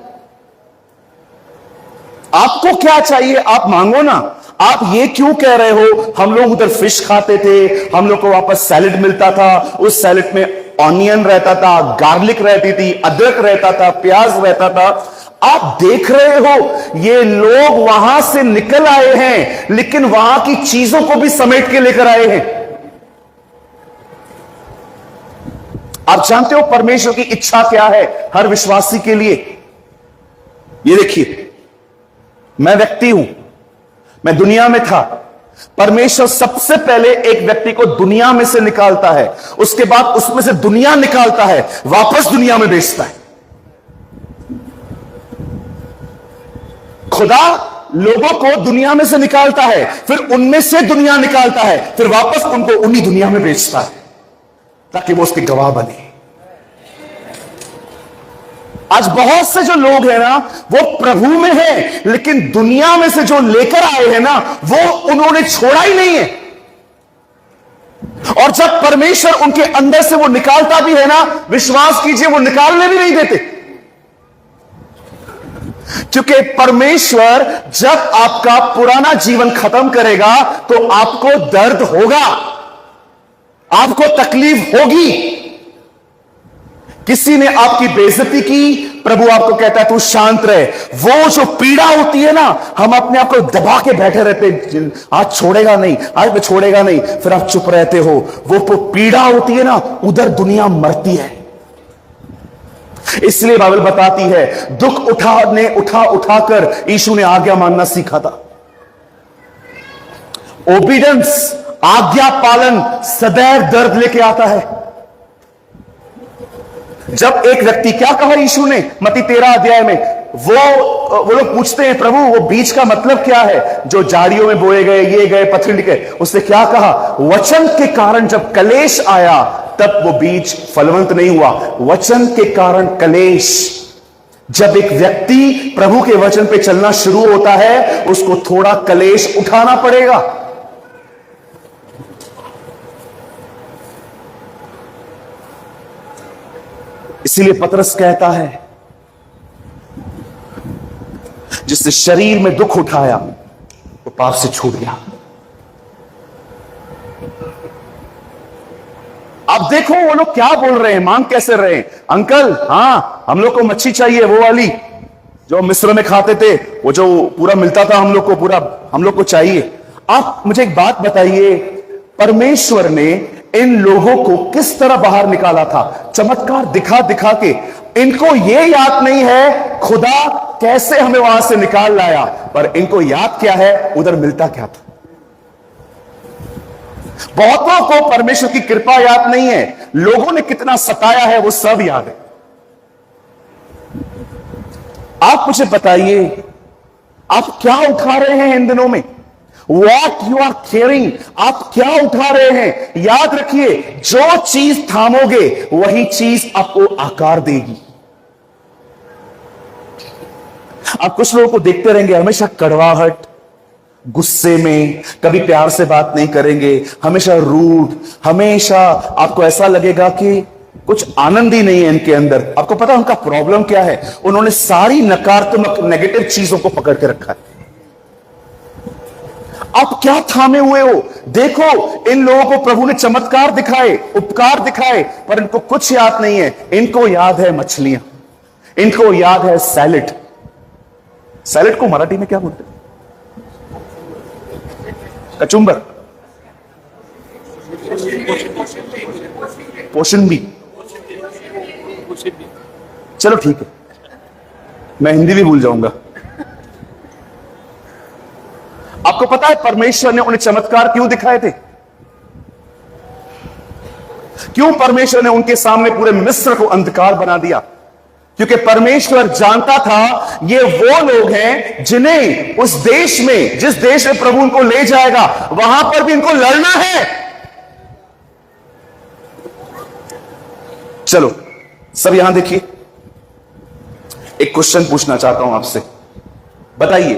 आपको क्या चाहिए आप मांगो ना। आप ये क्यों कह रहे हो हम लोग उधर फिश खाते थे, हम लोग को वापस सैलेड मिलता था, उस सैलेड में ऑनियन रहता था, गार्लिक रहती थी, अदरक रहता था, प्याज रहता था। आप देख रहे हो ये लोग वहां से निकल आए हैं लेकिन वहां की चीजों को भी समेट के लेकर आए हैं। आप जानते हो परमेश्वर की इच्छा क्या है हर विश्वासी के लिए? ये देखिए, मैं व्यक्ति हूं, मैं दुनिया में था। परमेश्वर सबसे पहले एक व्यक्ति को दुनिया में से निकालता है, उसके बाद उसमें से दुनिया निकालता है, वापस दुनिया में भेजता है। खुदा लोगों को दुनिया में से निकालता है, फिर उनमें से दुनिया निकालता है, फिर वापस उनको उन्हीं दुनिया में भेजता है ताकि वो उसके गवाह बने। आज बहुत से जो लोग हैं ना, वो प्रभु में हैं, लेकिन दुनिया में से जो लेकर आए हैं ना, वो उन्होंने छोड़ा ही नहीं है। और जब परमेश्वर उनके अंदर से वो निकालता भी है ना, विश्वास कीजिए वो निकालने भी नहीं देते। क्योंकि परमेश्वर जब आपका पुराना जीवन खत्म करेगा तो आपको दर्द होगा, आपको तकलीफ होगी। किसी ने आपकी बेइज्जती की, प्रभु आपको कहता है तू शांत रहे। वो जो पीड़ा होती है ना, हम अपने आप को दबा के बैठे रहते, आज छोड़ेगा नहीं, आज मैं छोड़ेगा नहीं, फिर आप चुप रहते हो। वो पीड़ा होती है ना, उधर दुनिया मरती है। इसलिए बाइबल बताती है दुख उठाकर यीशु ने आज्ञा मानना सीखा था। ओबीडियंस, आज्ञा पालन सदैव दर्द लेके आता है। जब एक व्यक्ति, क्या कहा यीशु ने मत्ती 13 अध्याय में, वो लोग पूछते हैं प्रभु वो बीज का मतलब क्या है जो झाड़ियों में बोए गए, ये गए, पत्थर के। उसने क्या कहा, वचन के कारण जब कलेश आया तब वो बीज फलवंत नहीं हुआ। वचन के कारण कलेश। जब एक व्यक्ति प्रभु के वचन पे चलना शुरू होता है, उसको थोड़ा कलेश उठाना पड़ेगा। इसीलिए पतरस कहता है जिसने शरीर में दुख उठाया वो पाप से छूट गया। अब देखो वो लोग क्या बोल रहे हैं, मांग कैसे रहे हैं। अंकल, हाँ हम लोग को मच्छी चाहिए, वो वाली जो मिस्र में खाते थे, वो जो पूरा मिलता था हम लोग को, पूरा हम लोग को चाहिए। आप मुझे एक बात बताइए, परमेश्वर ने इन लोगों को किस तरह बाहर निकाला था? चमत्कार दिखा दिखा के। इनको यह याद नहीं है खुदा कैसे हमें वहां से निकाल लाया, पर इनको याद क्या है उधर मिलता क्या था। बहुतों को परमेश्वर की कृपा याद नहीं है, लोगों ने कितना सताया है वो सब याद है। आप मुझे बताइए आप क्या उठा रहे हैं इन दिनों में? What you are carrying, आप क्या उठा रहे हैं? याद रखिए, जो चीज थामोगे वही चीज आपको आकार देगी। आप कुछ लोगों को देखते रहेंगे हमेशा कड़वाहट, गुस्से में, कभी प्यार से बात नहीं करेंगे, हमेशा रूड, हमेशा आपको ऐसा लगेगा कि कुछ आनंद ही नहीं है इनके अंदर। आपको पता है उनका प्रॉब्लम क्या है? उन्होंने सारी नकारात्मक नेगेटिव चीजों को पकड़ के रखा है। आप क्या थामे हुए हो? देखो इन लोगों को प्रभु ने चमत्कार दिखाए, उपकार दिखाए, पर इनको कुछ याद नहीं है। इनको याद है मछलियां, इनको याद है सैलेड। सैलेड को मराठी में क्या बोलते हैं? कचुंबर, पोषण भी, चलो ठीक है, मैं हिंदी भी भूल जाऊंगा। आपको पता है परमेश्वर ने उन्हें चमत्कार क्यों दिखाए थे? क्यों परमेश्वर ने उनके सामने पूरे मिस्र को अंधकार बना दिया? क्योंकि परमेश्वर जानता था ये वो लोग हैं जिन्हें उस देश में, जिस देश में प्रभु उनको ले जाएगा, वहां पर भी इनको लड़ना है। चलो सब यहां देखिए, एक क्वेश्चन पूछना चाहता हूं आपसे। बताइए,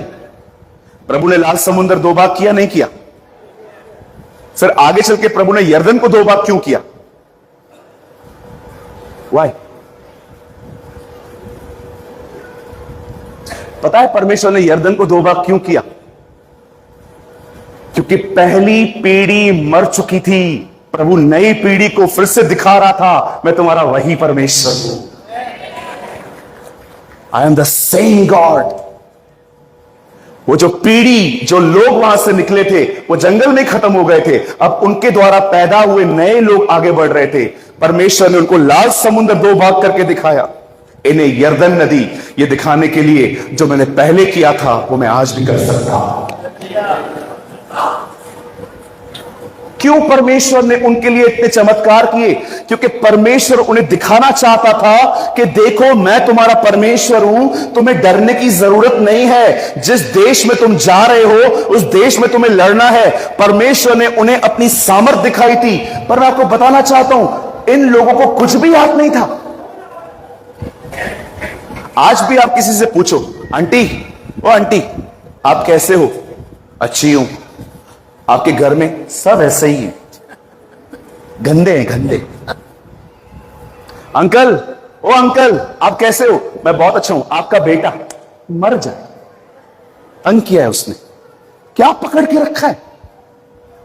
प्रभु ने लाल समुद्र 2 भाग किया, नहीं किया? फिर आगे चल के प्रभु ने यर्दन को 2 भाग क्यों किया? वाई? पता है परमेश्वर ने यर्दन को 2 भाग क्यों किया? क्योंकि पहली पीढ़ी मर चुकी थी, प्रभु नई पीढ़ी को फिर से दिखा रहा था, मैं तुम्हारा वही परमेश्वर हूं। I am the same God. वो जो पीढ़ी, जो लोग वहां से निकले थे, वो जंगल में खत्म हो गए थे, अब उनके द्वारा पैदा हुए नए लोग आगे बढ़ रहे थे। परमेश्वर ने उनको लाल समुद्र 2 भाग करके दिखाया, इन्हें यर्दन नदी, ये दिखाने के लिए जो मैंने पहले किया था वो मैं आज भी कर सकता हूं। क्यों परमेश्वर ने उनके लिए इतने चमत्कार किए? क्योंकि परमेश्वर उन्हें दिखाना चाहता था कि देखो मैं तुम्हारा परमेश्वर हूं, तुम्हें डरने की जरूरत नहीं है। जिस देश में तुम जा रहे हो उस देश में तुम्हें लड़ना है। परमेश्वर ने उन्हें अपनी सामर्थ दिखाई थी। पर मैं आपको बताना चाहता हूं, इन लोगों को कुछ भी याद नहीं था। आज भी आप किसी से पूछो, आंटी, ओ आंटी आप कैसे हो? अच्छी हूं। आपके घर में सब ऐसे ही हैं, गंदे हैं, गंदे। अंकल, ओ अंकल आप कैसे हो? मैं बहुत अच्छा हूं। आपका बेटा मर जाए, तंग किया है उसने। क्या पकड़ के रखा है?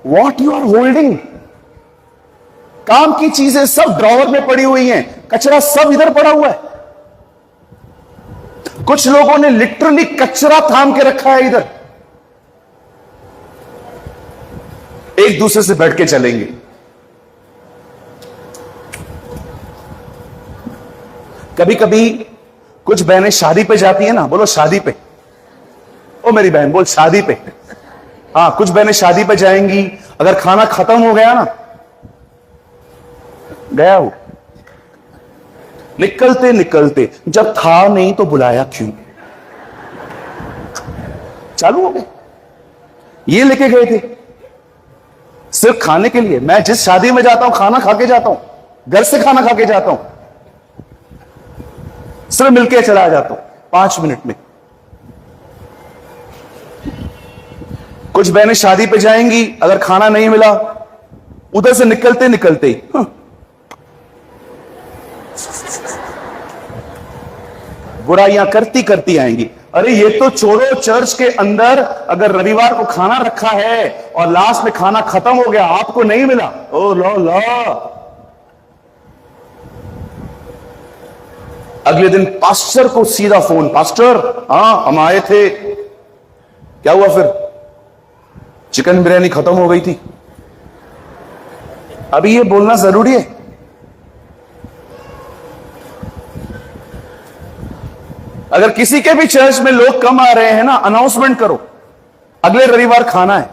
What you are holding? काम की चीजें सब ड्रॉवर में पड़ी हुई हैं, कचरा सब इधर पड़ा हुआ है। कुछ लोगों ने लिटरली कचरा थाम के रखा है इधर। एक दूसरे से बैठ के चलेंगे। कभी कभी कुछ बहनें शादी पे जाती है ना, बोलो शादी पे। ओ मेरी बहन बोल शादी पे। हाँ, कुछ बहनें शादी पे जाएंगी, अगर खाना खत्म हो गया ना, गया हो, निकलते निकलते जब था नहीं तो बुलाया क्यों? चालू हो गए। ये लेके गए थे सिर्फ खाने के लिए। मैं जिस शादी में जाता हूं खाना खा के जाता हूं, घर से खाना खा के जाता हूं, सिर्फ मिलके चला जाता हूं 5 मिनट में। कुछ बहनें शादी पे जाएंगी, अगर खाना नहीं मिला उधर से निकलते निकलते ही बुराइयां करती करती आएंगी। अरे ये तो छोड़ो, चर्च के अंदर अगर रविवार को खाना रखा है और लास्ट में खाना खत्म हो गया, आपको नहीं मिला, ओ लो लो। अगले दिन पास्टर को सीधा फोन, पास्टर हाँ हम आए थे। क्या हुआ फिर? चिकन बिरयानी खत्म हो गई थी। अभी ये बोलना जरूरी है? अगर किसी के भी चर्च में लोग कम आ रहे हैं ना, अनाउंसमेंट करो, अगले रविवार खाना है,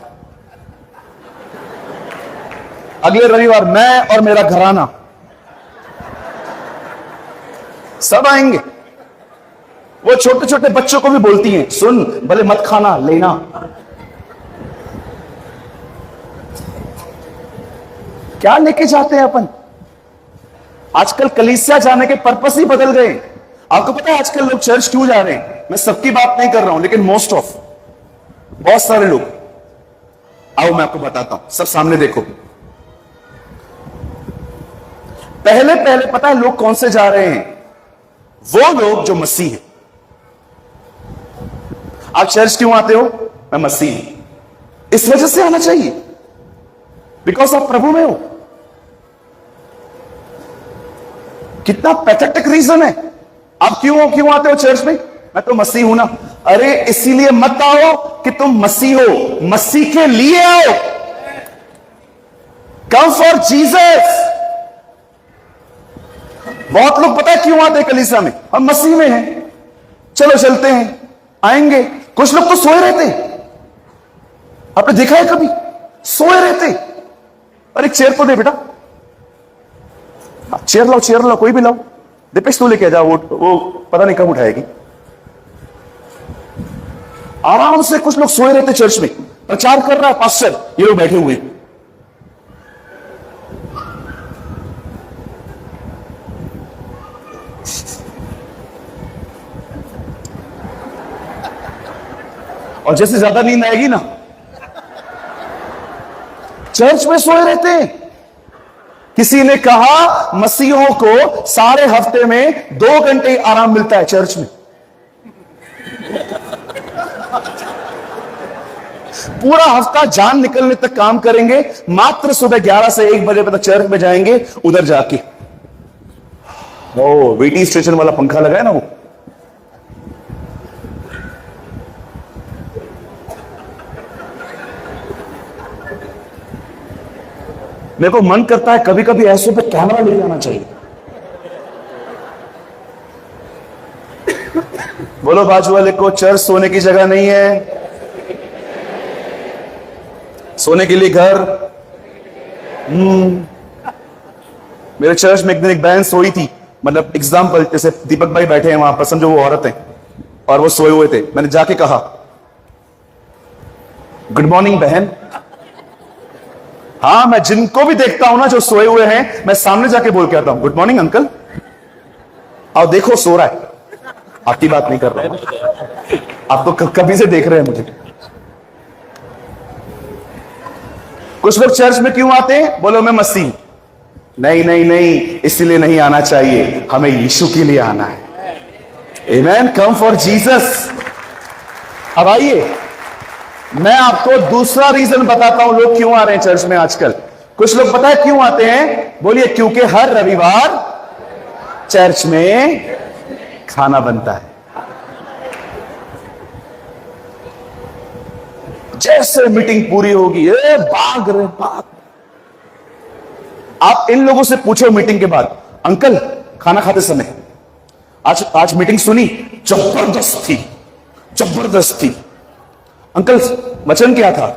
अगले रविवार मैं और मेरा घराना सब आएंगे। वो छोटे छोटे बच्चों को भी बोलती हैं, सुन भले मत खाना, लेना। क्या लेके जाते हैं अपन? आजकल कलीसिया जाने के पर्पस ही बदल गए। आपको पता है आजकल लोग चर्च क्यों जा रहे हैं? मैं सबकी बात नहीं कर रहा हूं, लेकिन मोस्ट ऑफ, बहुत सारे लोग। आओ मैं आपको बताता हूं, सब सामने देखो। पहले पहले पता है लोग कौन से जा रहे हैं? वो लोग जो मसीह हैं। आप चर्च क्यों आते हो? मैं मसीह हूं, इस वजह से आना चाहिए, बिकॉज आप प्रभु में हो। कितना पैथेटिक रीजन है। आप क्यों आते हो चर्च में? मैं तो मसीह हूं ना। अरे इसीलिए मत आओ कि तुम मसीह हो, मसीह के लिए आओ। Come for Jesus. बहुत लोग पता है क्यों आते कलीसिया में? हम मसीह में हैं, चलो चलते हैं, आएंगे। कुछ लोग तो सोए रहते, आपने देखा है कभी? सोए रहते। अरे एक चेयर तो दे बेटा, चेयर लाओ, कोई भी लाओ। दीपेश तू लेके जाओ, वो पता नहीं कब उठाएगी। आराम से कुछ लोग सोए रहते चर्च में, प्रचार कर रहा है पास्टर, ये लोग बैठे हुए हैं। और जैसे ज्यादा नींद आएगी ना, चर्च में सोए रहते हैं। किसी ने कहा मसीहों को सारे हफ्ते में 2 घंटे आराम मिलता है चर्च में। पूरा हफ्ता जान निकलने तक काम करेंगे, मात्र सुबह 11 से 1 बजे तक चर्च में जाएंगे। उधर जाके ओ वीटी स्टेशन वाला पंखा लगा है ना, वो मेरे को मन करता है कभी कभी ऐसे पे कैमरा लेके आना चाहिए। बोलो बाजू वाले को, चर्च सोने की जगह नहीं है, सोने के लिए घर। मेरे चर्च में एक दिन एक बहन सोई थी, मतलब एग्जाम्पल जैसे दीपक भाई बैठे हैं वहां पर, समझो वो औरत है और वो सोए हुए थे। मैंने जाके कहा गुड मॉर्निंग बहन। हाँ, मैं जिनको भी देखता हूं ना जो सोए हुए हैं, मैं सामने जाके बोल के आता हूं गुड मॉर्निंग अंकल। और देखो सो रहा है, आपकी बात नहीं कर रहा हूं, आप तो कभी से देख रहे हैं मुझे। कुछ लोग चर्च में क्यों आते हैं? बोलो मैं मसीह। नहीं नहीं नहीं, इसलिए नहीं आना चाहिए, हमें यीशु के लिए आना है। आमेन, कम फॉर जीसस। अब आइए मैं आपको दूसरा रीजन बताता हूं लोग क्यों आ रहे हैं चर्च में आजकल। कुछ लोग पता है क्यों आते हैं? बोलिए क्योंकि हर रविवार चर्च में खाना बनता है। जैसे मीटिंग पूरी होगी ए भाग रहे भाग। आप इन लोगों से पूछो मीटिंग के बाद, अंकल खाना खाते समय आज मीटिंग सुनी, जबरदस्त थी, जबरदस्त थी। अंकल वचन क्या था?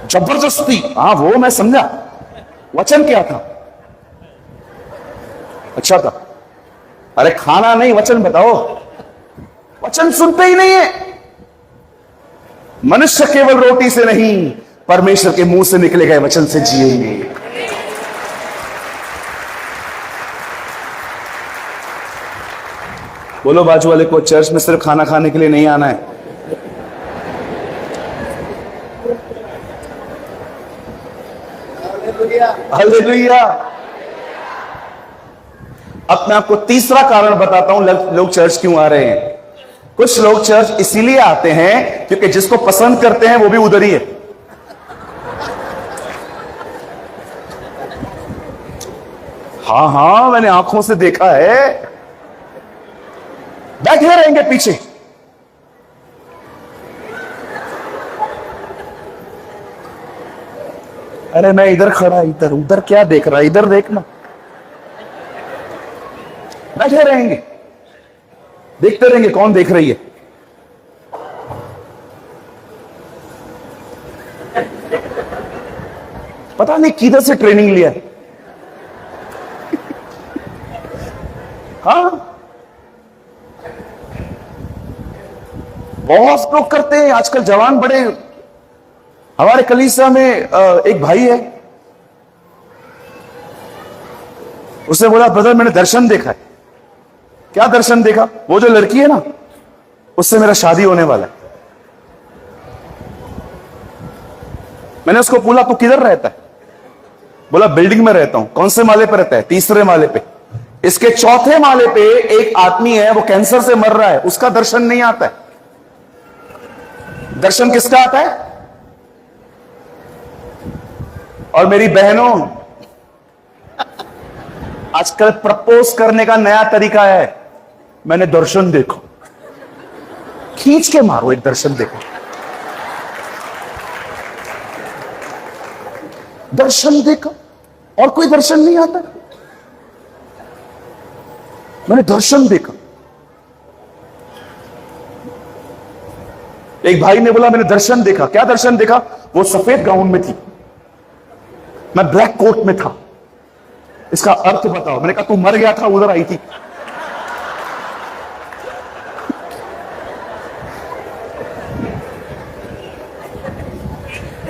जबरदस्ती। हाँ वो मैं समझा, वचन क्या था? अच्छा था। अरे खाना नहीं, वचन बताओ। वचन सुनते ही नहीं है। मनुष्य केवल रोटी से नहीं, परमेश्वर के मुंह से निकले गए वचन से जिएंगे। बोलो बाजू वाले को, चर्च में सिर्फ खाना खाने के लिए नहीं आना है। हालेलुया। अब मैं आपको तीसरा कारण बताता हूं लोग चर्च क्यों आ रहे हैं। कुछ लोग चर्च इसीलिए आते हैं क्योंकि जिसको पसंद करते हैं वो भी उधर ही है। हाँ हाँ, मैंने आंखों से देखा है, बैठे रहेंगे पीछे। अरे मैं इधर खड़ा, इधर उधर क्या देख रहा है, इधर देखना। बैठे रहेंगे, देखते रहेंगे कौन देख रही है। पता नहीं किधर से ट्रेनिंग लिया है। हाँ बहुत लोग करते हैं आजकल, जवान बड़े। हमारे कलीसिया में एक भाई है, उसने बोला ब्रदर मैंने दर्शन देखा है। क्या दर्शन देखा? वो जो लड़की है ना, उससे मेरा शादी होने वाला है। मैंने उसको बोला तू किधर रहता है? बोला बिल्डिंग में रहता हूं। कौन से माले पे रहता है? तीसरे माले पे। इसके चौथे माले पे एक आदमी है, वो कैंसर से मर रहा है, उसका दर्शन नहीं आता है। दर्शन किसका आता है? और मेरी बहनों, आजकल प्रपोज करने का नया तरीका है, मैंने दर्शन देखो। खींच के मारो, एक दर्शन देखो। दर्शन देखो, और कोई दर्शन नहीं आता। मैंने दर्शन देखा। एक भाई ने बोला मैंने दर्शन देखा। क्या दर्शन देखा? वो सफेद गाउन में थी, मैं ब्लैक कोट में था। इसका अर्थ बताओ। मैंने कहा तू मर गया था, उधर आई थी।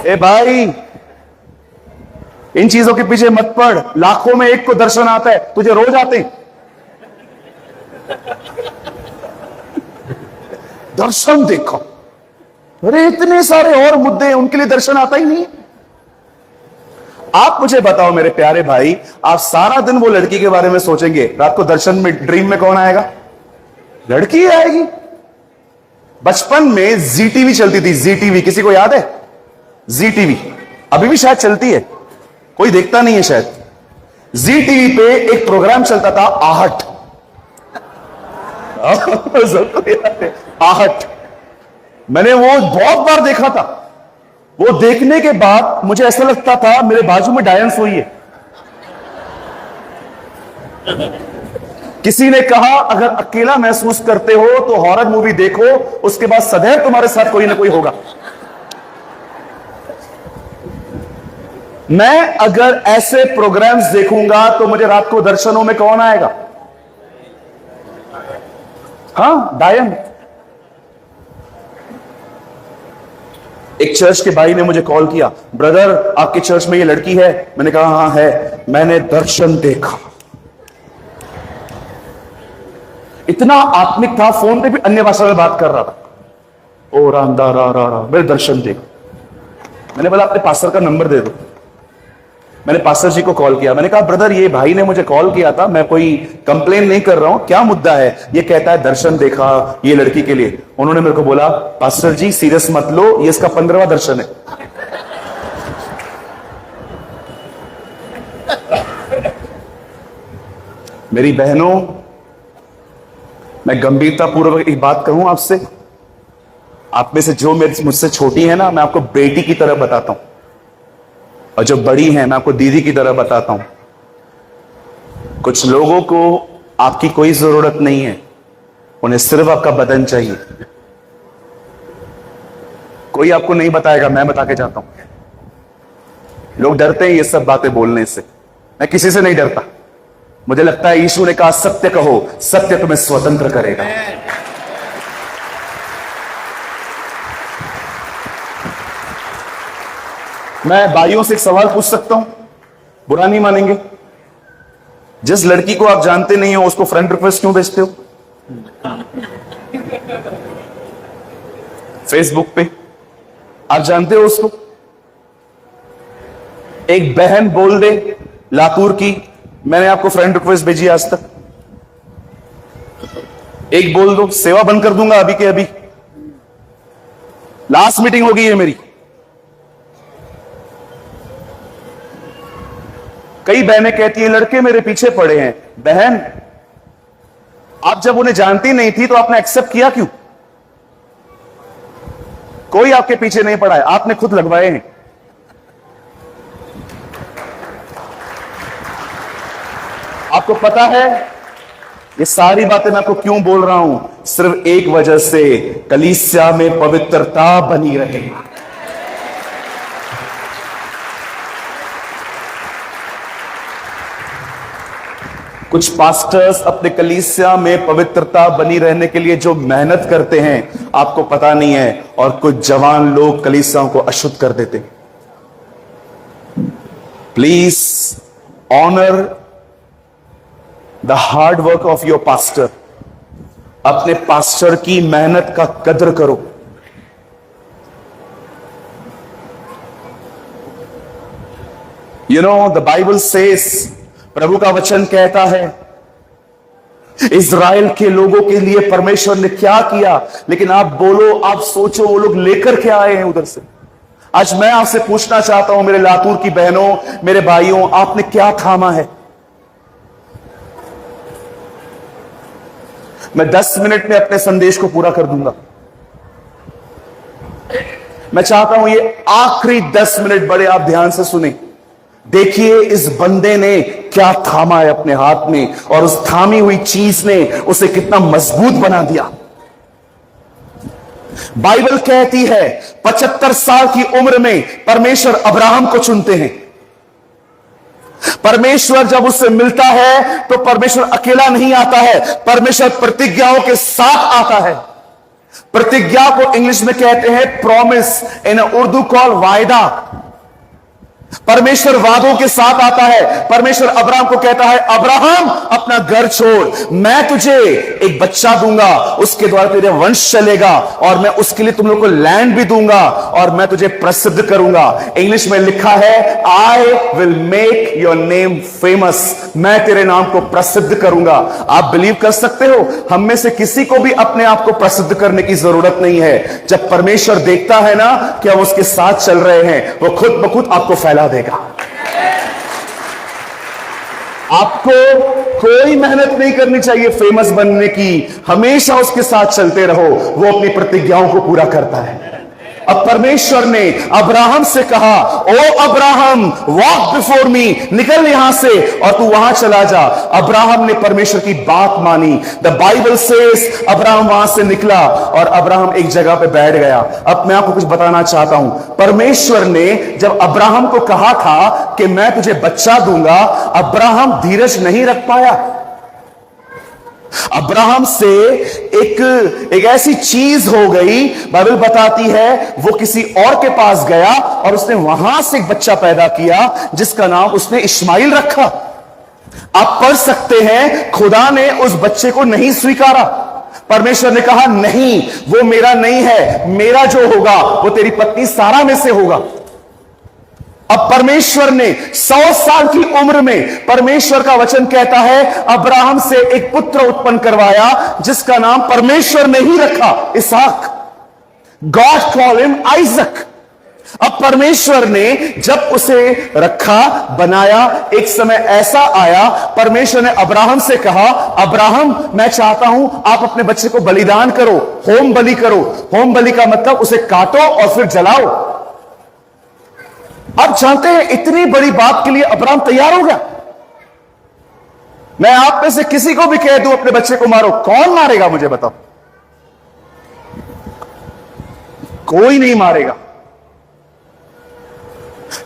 ए भाई, इन चीजों के पीछे मत पड़। लाखों में एक को दर्शन आता है, तुझे रोज आते हैं। दर्शन देखो। अरे इतने सारे और मुद्दे हैं, उनके लिए दर्शन आता ही नहीं। आप मुझे बताओ मेरे प्यारे भाई, आप सारा दिन वो लड़की के बारे में सोचेंगे, रात को दर्शन में ड्रीम में कौन आएगा? लड़की आएगी। बचपन में जी टीवी चलती थी, जी टीवी, किसी को याद है? जी टीवी अभी भी शायद चलती है, कोई देखता नहीं है शायद। जी टीवी पे एक प्रोग्राम चलता था, आहट। आहट मैंने वो बहुत बार देखा था। वो देखने के बाद मुझे ऐसा लगता था मेरे बाजू में डायन सोई है। किसी ने कहा अगर अकेला महसूस करते हो तो हॉरर मूवी देखो, उसके बाद सदैव तुम्हारे साथ कोई ना कोई होगा। मैं अगर ऐसे प्रोग्राम्स देखूंगा तो मुझे रात को दर्शनों में कौन आएगा? हाँ, डायन। एक चर्च के भाई ने मुझे कॉल किया, ब्रदर आपके चर्च में ये लड़की है? मैंने कहा हाँ है, मैंने दर्शन देखा। इतना आत्मिक था, फोन पे भी अन्य भाषा में बात कर रहा था। ओ राम दा रा रा रा, मेरे दर्शन देख। मैंने बोला अपने पास्टर का नंबर दे दो। मैंने पास्टर जी को कॉल किया। मैंने कहा ब्रदर ये भाई ने मुझे कॉल किया था, मैं कोई कंप्लेन नहीं कर रहा हूं, क्या मुद्दा है? ये कहता है दर्शन देखा ये लड़की के लिए। उन्होंने मेरे को बोला पास्टर जी सीरियस मत लो, ये इसका 15वां दर्शन है। मेरी बहनों, मैं गंभीरता पूर्वक एक बात कहूं आपसे, आप में से जो मुझसे छोटी है ना, मैं आपको बेटी की तरह बताता हूं, और जो बड़ी है मैं आपको दीदी की तरह बताता हूं। कुछ लोगों को आपकी कोई जरूरत नहीं है, उन्हें सिर्फ आपका बदन चाहिए। कोई आपको नहीं बताएगा, मैं बता के जाता हूं। लोग डरते हैं ये सब बातें बोलने से, मैं किसी से नहीं डरता। मुझे लगता है यीशु ने कहा सत्य कहो, सत्य तुम्हें स्वतंत्र करेगा। मैं भाइयों से एक सवाल पूछ सकता हूं, बुरा नहीं मानेंगे? जिस लड़की को आप जानते नहीं हो उसको फ्रेंड रिक्वेस्ट क्यों भेजते हो फेसबुक पे? आप जानते हो उसको? एक बहन बोल दे लातूर की, मैंने आपको फ्रेंड रिक्वेस्ट भेजी आज तक। एक बोल दो, सेवा बंद कर दूंगा अभी के अभी, लास्ट मीटिंग होगी ये मेरी। कई बहनें कहती हैं लड़के मेरे पीछे पड़े हैं। बहन, आप जब उन्हें जानती नहीं थी तो आपने एक्सेप्ट किया क्यों? कोई आपके पीछे नहीं पड़ा है, आपने खुद लगवाए हैं। आपको पता है ये सारी बातें मैं आपको क्यों बोल रहा हूं? सिर्फ एक वजह से, कलीसिया में पवित्रता बनी रहे। कुछ पास्टर्स अपने कलीसिया में पवित्रता बनी रहने के लिए जो मेहनत करते हैं आपको पता नहीं है, और कुछ जवान लोग कलीसियाओं को अशुद्ध कर देते हैं। Please honour the hard work of your pastor. अपने पास्टर की मेहनत का कदर करो। You know the Bible says, प्रभु का वचन कहता है इज़राइल के लोगों के लिए परमेश्वर ने क्या किया, लेकिन आप बोलो, आप सोचो वो लोग लेकर के आए हैं उधर से। आज मैं आपसे पूछना चाहता हूं मेरे लातूर की बहनों, मेरे भाइयों, आपने क्या थामा है? मैं 10 मिनट में अपने संदेश को पूरा कर दूंगा। मैं चाहता हूं ये आखिरी 10 मिनट बड़े आप ध्यान से सुने। देखिए इस बंदे ने क्या थामा है अपने हाथ में, और उस थामी हुई चीज ने उसे कितना मजबूत बना दिया। बाइबल कहती है 75 साल की उम्र में परमेश्वर अब्राहम को चुनते हैं। परमेश्वर जब उससे मिलता है तो परमेश्वर अकेला नहीं आता है, परमेश्वर प्रतिज्ञाओं के साथ आता है। प्रतिज्ञा को इंग्लिश में कहते हैं प्रॉमिस, इन उर्दू कॉल वायदा। परमेश्वर वादों के साथ आता है। परमेश्वर अब्राहम को कहता है अब्राहम अपना घर छोड़, मैं तुझे एक बच्चा दूंगा, उसके द्वारा तेरे वंश चलेगा, और मैं उसके लिए तुम लोग को लैंड भी दूंगा, और मैं तुझे प्रसिद्ध करूंगा। इंग्लिश में लिखा है I will make your name famous, मैं तेरे नाम को प्रसिद्ध करूंगा। आप बिलीव कर सकते हो, हम में से किसी को भी अपने आप को प्रसिद्ध करने की जरूरत नहीं है। जब परमेश्वर देखता है ना कि हम उसके साथ चल रहे हैं, वो खुद ब खुद आपको फैला देगा। आपको कोई मेहनत नहीं करनी चाहिए फेमस बनने की, हमेशा उसके साथ चलते रहो, वो अपनी प्रतिज्ञाओं को पूरा करता है। अब परमेश्वर ने अब्राहम से कहा, ओ अब्राहम, वॉक बिफोर मी, निकल यहां से और तू वहां चला जा। अब्राहम ने परमेश्वर की बात मानी। द बाइबल सेज अब्राहम वहां से निकला और अब्राहम एक जगह पे बैठ गया। अब मैं आपको कुछ बताना चाहता हूं, परमेश्वर ने जब अब्राहम को कहा था कि मैं तुझे बच्चा दूंगा, अब्राहम धीरज नहीं रख पाया। अब्राहम से एक ऐसी चीज हो गई, बाइबल बताती है वो किसी और के पास गया और उसने वहां से एक बच्चा पैदा किया जिसका नाम उसने इस्माइल रखा। आप पढ़ सकते हैं, खुदा ने उस बच्चे को नहीं स्वीकारा। परमेश्वर ने कहा नहीं, वो मेरा नहीं है, मेरा जो होगा वो तेरी पत्नी सारा में से होगा। अब परमेश्वर ने 100 साल की उम्र में, परमेश्वर का वचन कहता है, अब्राहम से एक पुत्र उत्पन्न करवाया जिसका नाम परमेश्वर ने ही रखा, इसहाक। God call him Isaac. अब परमेश्वर ने जब उसे रखा, बनाया, एक समय ऐसा आया, परमेश्वर ने अब्राहम से कहा, अब्राहम मैं चाहता हूं आप अपने बच्चे को बलिदान करो, होम बलि करो। होम बलि का मतलब उसे काटो और फिर जलाओ। आप जानते हैं इतनी बड़ी बात के लिए अब्राहम तैयार हो गया। मैं आप में से किसी को भी कह दूं अपने बच्चे को मारो, कौन मारेगा मुझे बताओ? कोई नहीं मारेगा।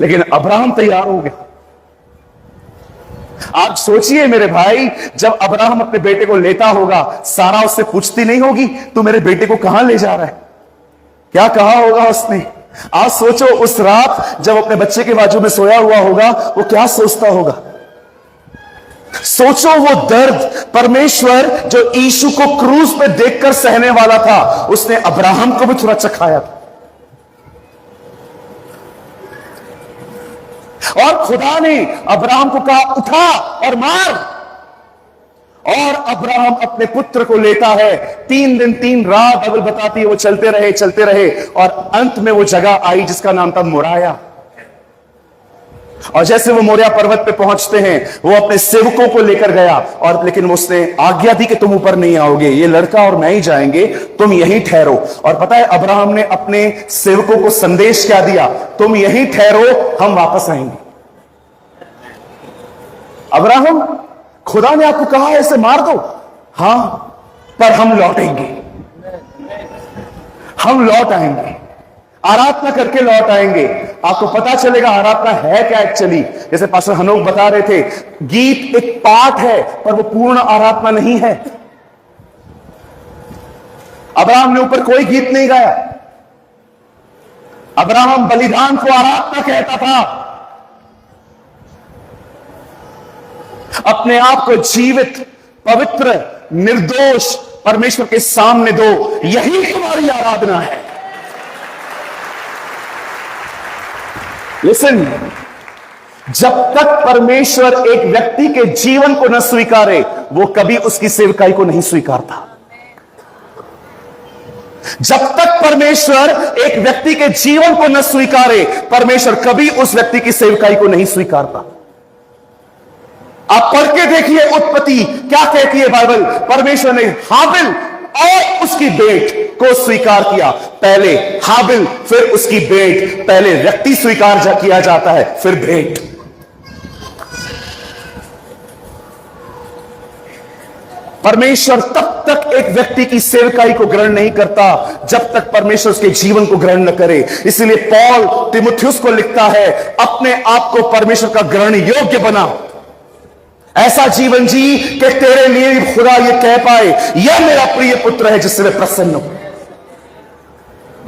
लेकिन अब्राहम तैयार हो गया। आप सोचिए मेरे भाई, जब अब्राहम अपने बेटे को लेता होगा, सारा उससे पूछती नहीं होगी तू मेरे बेटे को कहां ले जा रहा है? क्या कहा होगा उसने? आज सोचो उस रात जब अपने बच्चे के बाजू में सोया हुआ होगा, वो क्या सोचता होगा? सोचो वो दर्द। परमेश्वर जो यीशु को क्रूज पे देखकर सहने वाला था, उसने अब्राहम को भी थोड़ा चखाया था। और खुदा ने अब्राहम को कहा उठा और मार। और अब्राहम अपने पुत्र को लेता है। 3 दिन 3 रात बाइबल बताती है वो चलते रहे और अंत में वो जगह आई जिसका नाम था मोरिया। और जैसे वो मोरिया पर्वत पे पहुंचते हैं, वो अपने सेवकों को लेकर गया और लेकिन उसने आज्ञा दी कि तुम ऊपर नहीं आओगे, ये लड़का और मैं ही जाएंगे, तुम यहीं ठहरो। और पता है अब्राहम ने अपने सेवकों को संदेश क्या दिया? तुम यहीं ठहरो, हम वापस आएंगे। अब्राहम, खुदा ने आपको कहा है इसे मार दो, हां, पर हम लौटेंगे, हम लौट आएंगे, आराधना करके लौट आएंगे। आपको पता चलेगा आराधना है क्या एक्चुअली। जैसे पास्टर हनोक बता रहे थे, गीत एक पार्ट है पर वो पूर्ण आराधना नहीं है। अब्राहम ने ऊपर कोई गीत नहीं गाया। अब्राहम बलिदान को आराधना कहता था। अपने आप को जीवित, पवित्र, निर्दोष परमेश्वर के सामने दो, यही तुम्हारी आराधना है। लिसन, जब तक परमेश्वर एक व्यक्ति के जीवन को न स्वीकारे, वो कभी उसकी सेवकाई को नहीं स्वीकारता। जब तक परमेश्वर एक व्यक्ति के जीवन को न स्वीकारे, परमेश्वर कभी उस व्यक्ति की सेवकाई को नहीं स्वीकारता। आप पढ़ के देखिए उत्पत्ति, क्या कहती है बाइबल। परमेश्वर ने हाबिल और उसकी भेंट को स्वीकार किया। पहले हाबिल, फिर उसकी भेंट। पहले व्यक्ति स्वीकार किया जाता है, फिर भेंट। परमेश्वर तब तक एक व्यक्ति की सेवकाई को ग्रहण नहीं करता जब तक परमेश्वर उसके जीवन को ग्रहण न करे। इसलिए पौल तीमुथियुस को लिखता है, अपने आप को परमेश्वर का ग्रहण योग्य बना, ऐसा जीवन जी कि तेरे लिए खुदा ये कह पाए, यह मेरा प्रिय पुत्र है जिससे मैं प्रसन्न हूं।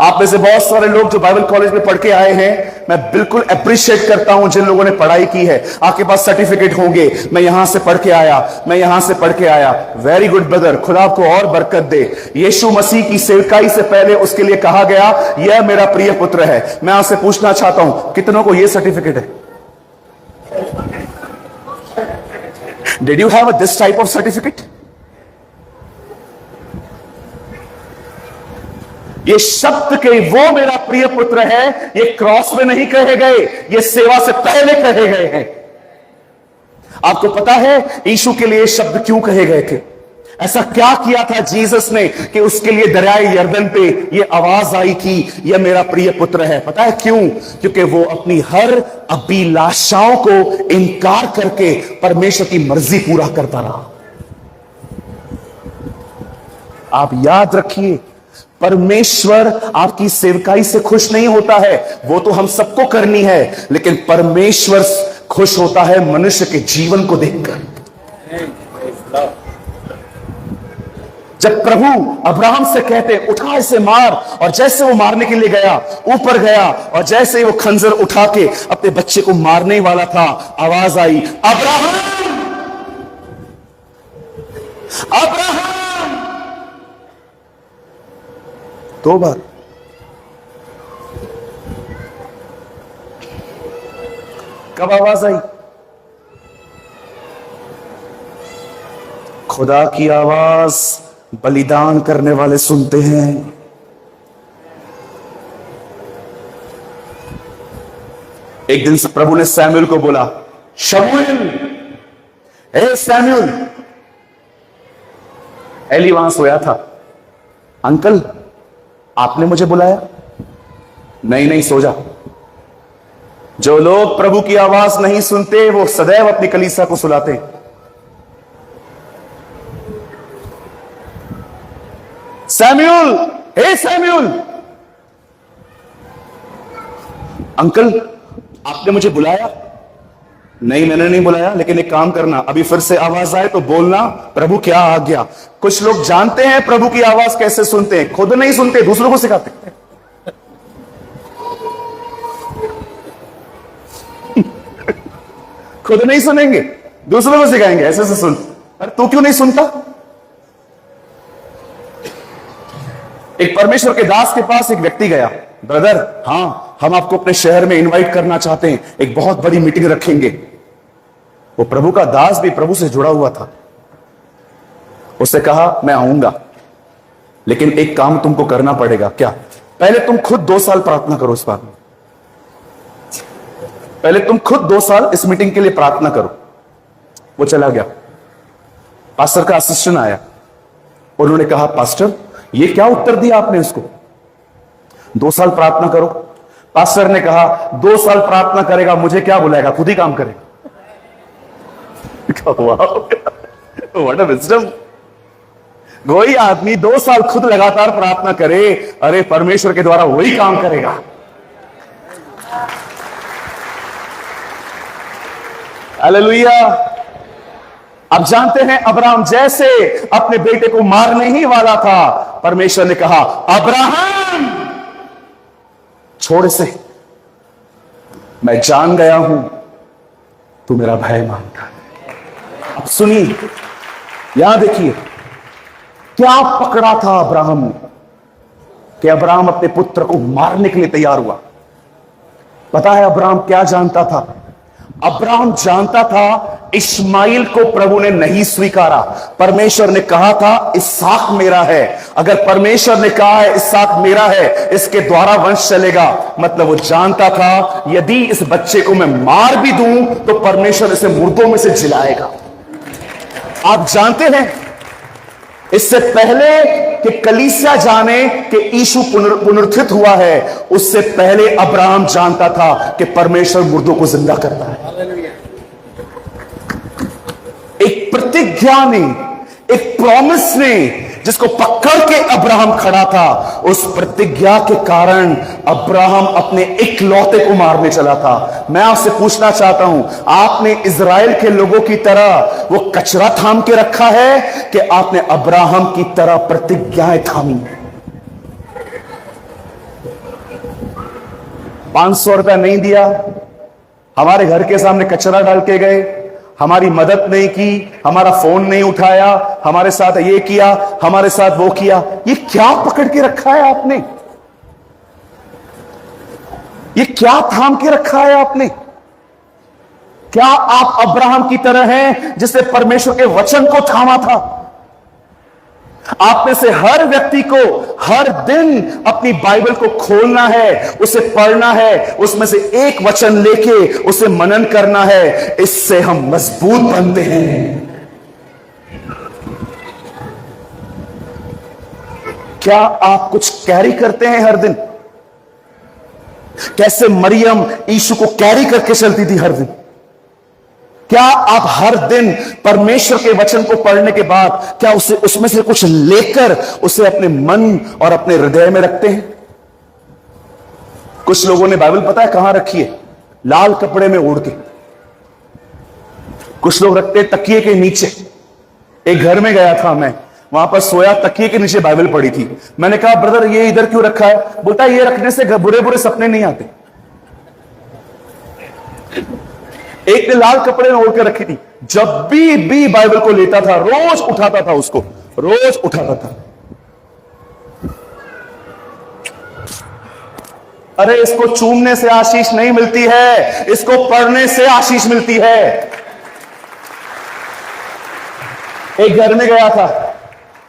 आप में से बहुत सारे लोग जो बाइबल कॉलेज में पढ़ के आए हैं, मैं बिल्कुल अप्रिशिएट करता हूं जिन लोगों ने पढ़ाई की है। आपके पास सर्टिफिकेट होंगे, मैं यहां से पढ़ के आया, मैं यहां से पढ़ के आया। वेरी गुड ब्रदर, खुदा आपको और बरकत दे। यीशु मसीह की सेवकाई से पहले उसके लिए कहा गया, यह मेरा प्रिय पुत्र है। मैं आपसे पूछना चाहता हूं, कितनों को यह सर्टिफिकेट है? Did you have this type of certificate? ये शब्द के वो मेरा प्रिय पुत्र है, ये क्रॉस में नहीं कहे गए, ये सेवा से पहले कहे गए हैं। आपको पता है यीशु के लिए शब्द क्यों कहे गए थे? ऐसा क्या किया था जीसस ने कि उसके लिए दरियाए यरदन पे ये आवाज आई कि यह मेरा प्रिय पुत्र है? पता है क्यों? क्योंकि वो अपनी हर अभिलाषाओं को इनकार करके परमेश्वर की मर्जी पूरा करता रहा। आप याद रखिए, परमेश्वर आपकी सेवकाई से खुश नहीं होता है, वो तो हम सबको करनी है, लेकिन परमेश्वर खुश होता है मनुष्य के जीवन को देखकर। जब प्रभु अब्राहम से कहते उठा इसे मार, और जैसे वो मारने के लिए गया, ऊपर गया, और जैसे वो खंजर उठा के अपने बच्चे को मारने वाला था, आवाज आई, अब्राहम, अब्राहम। 2 बार। कब आवाज आई? खुदा की आवाज बलिदान करने वाले सुनते हैं। एक दिन प्रभु ने सैमुएल को बोला, शमूएल, हे सैमुएल। एली वहां सोया था। अंकल, आपने मुझे बुलाया? नहीं नहीं, सो जा। जो लोग प्रभु की आवाज नहीं सुनते वो सदैव अपनी कलीसिया को सुलाते हैं। सैमुएल, हे सैमुएल। अंकल, आपने मुझे बुलाया? नहीं, मैंने नहीं बुलाया, लेकिन एक काम करना, अभी फिर से आवाज आए तो बोलना, प्रभु क्या आ गया। कुछ लोग जानते हैं प्रभु की आवाज कैसे सुनते हैं, खुद नहीं सुनते, दूसरों को सिखाते हैं। खुद नहीं सुनेंगे, दूसरों को सिखाएंगे, ऐसे से सुन। अरे तू क्यों नहीं सुनता? एक परमेश्वर के दास के पास एक व्यक्ति गया, ब्रदर, हाँ, हम आपको अपने शहर में इनवाइट करना चाहते हैं, एक बहुत बड़ी मीटिंग रखेंगे। वो प्रभु का दास भी प्रभु से जुड़ा हुआ था। उससे कहा, मैं आऊंगा, लेकिन एक काम तुमको करना पड़ेगा। क्या? पहले तुम खुद 2 साल प्रार्थना करो इस बात में। पहले तुम खुद 2 साल इस मीटिंग के लिए प्रार्थना करो। वो चला गया। पास्टर का असिस्टेंट आया, उन्होंने कहा, पास्टर, ये क्या उत्तर दिया आपने उसको? 2 साल प्रार्थना करो। पास्टर ने कहा, 2 साल प्रार्थना करेगा, मुझे क्या बुलाएगा, खुद ही काम करेगा। What a wisdom. वही आदमी 2 साल खुद लगातार प्रार्थना करे, अरे परमेश्वर के द्वारा वही काम करेगा। हालेलुया। अब जानते हैं, अब्राहम जैसे अपने बेटे को मारने ही वाला था, परमेश्वर ने कहा, अब्राहम, छोड़ इसे, मैं जान गया हूं तू मेरा भय मानता है। अब सुनिए, यहां देखिए, क्या पकड़ा था अब्राहम ने कि अब्राहम अपने पुत्र को मारने के लिए तैयार हुआ। पता है अब्राहम क्या जानता था? अब्राहम जानता था इस्माइल को प्रभु ने नहीं स्वीकारा। परमेश्वर ने कहा था इसहाक मेरा है। अगर परमेश्वर ने कहा है इसहाक मेरा है, इसके द्वारा वंश चलेगा, मतलब वो जानता था यदि इस बच्चे को मैं मार भी दूं तो परमेश्वर इसे मुर्दों में से जिलाएगा। आप जानते हैं, इससे पहले कि कलीसिया जाने कि यीशु पुनरुत्थित हुआ है, उससे पहले अब्राहम जानता था कि परमेश्वर मुर्दों को जिंदा करता है। एक प्रतिज्ञा ने, एक प्रॉमिस ने जिसको पकड़ के अब्राहम खड़ा था, उस प्रतिज्ञा के कारण अब्राहम अपने इकलौते को मारने चला था। मैं आपसे पूछना चाहता हूं, आपने इजराइल के लोगों की तरह वो कचरा थाम के रखा है कि आपने अब्राहम की तरह प्रतिज्ञाएं थामी? 500 रुपया नहीं दिया, हमारे घर के सामने कचरा डाल के गए, हमारी मदद नहीं की, हमारा फोन नहीं उठाया, हमारे साथ ये किया, हमारे साथ वो किया। ये क्या पकड़ के रखा है आपने? ये क्या थाम के रखा है आपने? क्या आप अब्राहम की तरह हैं जिसने परमेश्वर के वचन को थामा था? आप में से हर व्यक्ति को हर दिन अपनी बाइबल को खोलना है, उसे पढ़ना है, उसमें से एक वचन लेके उसे मनन करना है। इससे हम मजबूत बनते हैं। क्या आप कुछ कैरी करते हैं हर दिन? कैसे मरियम यीशु को कैरी करके चलती थी हर दिन? क्या आप हर दिन परमेश्वर के वचन को पढ़ने के बाद क्या उसे उसमें से कुछ लेकर उसे अपने मन और अपने हृदय में रखते हैं? कुछ लोगों ने बाइबल पता है कहां रखी है? लाल कपड़े में ओढ़ के। कुछ लोग रखते हैं तकिए के नीचे। एक घर में गया था मैं, वहां पर सोया, तकिए के नीचे बाइबल पड़ी थी। मैंने कहा ब्रदर ये इधर क्यों रखा है? बोलता ये रखने से बुरे बुरे सपने नहीं आते। एक ने लाल कपड़े में ओढ़ के रखी थी। जब भी बाइबल को लेता था रोज उठाता था उसको, रोज उठाता था। अरे इसको चूमने से आशीष नहीं मिलती है, इसको पढ़ने से आशीष मिलती है। एक घर में गया था,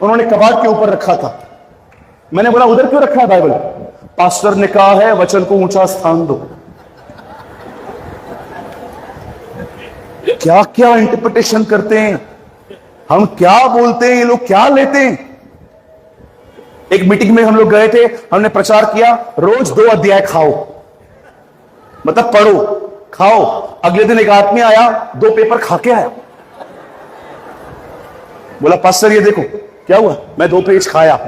उन्होंने कबाड़ के ऊपर रखा था। मैंने बोला उधर क्यों रखा है बाइबल? पास्टर ने कहा है वचन को ऊंचा स्थान दो। क्या क्या इंटरप्रिटेशन करते हैं हम, क्या बोलते हैं ये लोग, क्या लेते हैं। एक मीटिंग में हम लोग गए थे, हमने प्रचार किया रोज 2 अध्याय खाओ, मतलब पढ़ो खाओ। अगले दिन एक आदमी आया 2 पेपर खा के आया। बोला पास्टर ये देखो क्या हुआ, मैं 2 पेज खाया।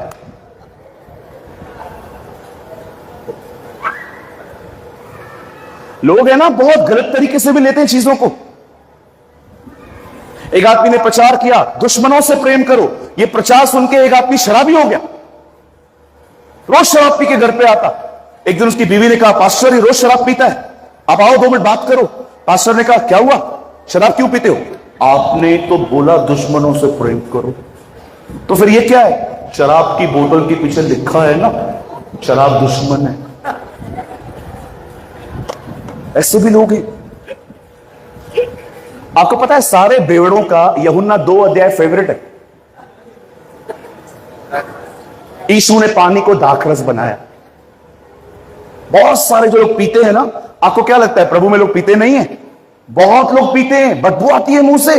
लोग है ना बहुत गलत तरीके से भी लेते हैं चीजों को। एक आदमी ने प्रचार किया दुश्मनों से प्रेम करो, ये प्रचार सुन के एक आदमी शराबी हो गया, रोज शराब पी के घर पे आता। एक दिन उसकी बीवी ने कहा पास्टर ये रोज शराब पीता है, आप आओ 2 मिनट बात करो। पास्टर ने कहा क्या हुआ, शराब क्यों पीते हो? आपने तो बोला दुश्मनों से प्रेम करो। तो फिर ये क्या है? शराब की बोतल के पीछे लिखा है ना शराब दुश्मन है। ऐसे भी लोग हैं। आपको पता है सारे बेवड़ों का यूहन्ना 2 अध्याय फेवरेट है। यीशु ने पानी को दाखरस बनाया। बहुत सारे जो लोग पीते हैं ना, आपको क्या लगता है प्रभु में लोग पीते नहीं है? बहुत लोग पीते हैं, बदबू आती है मुंह से।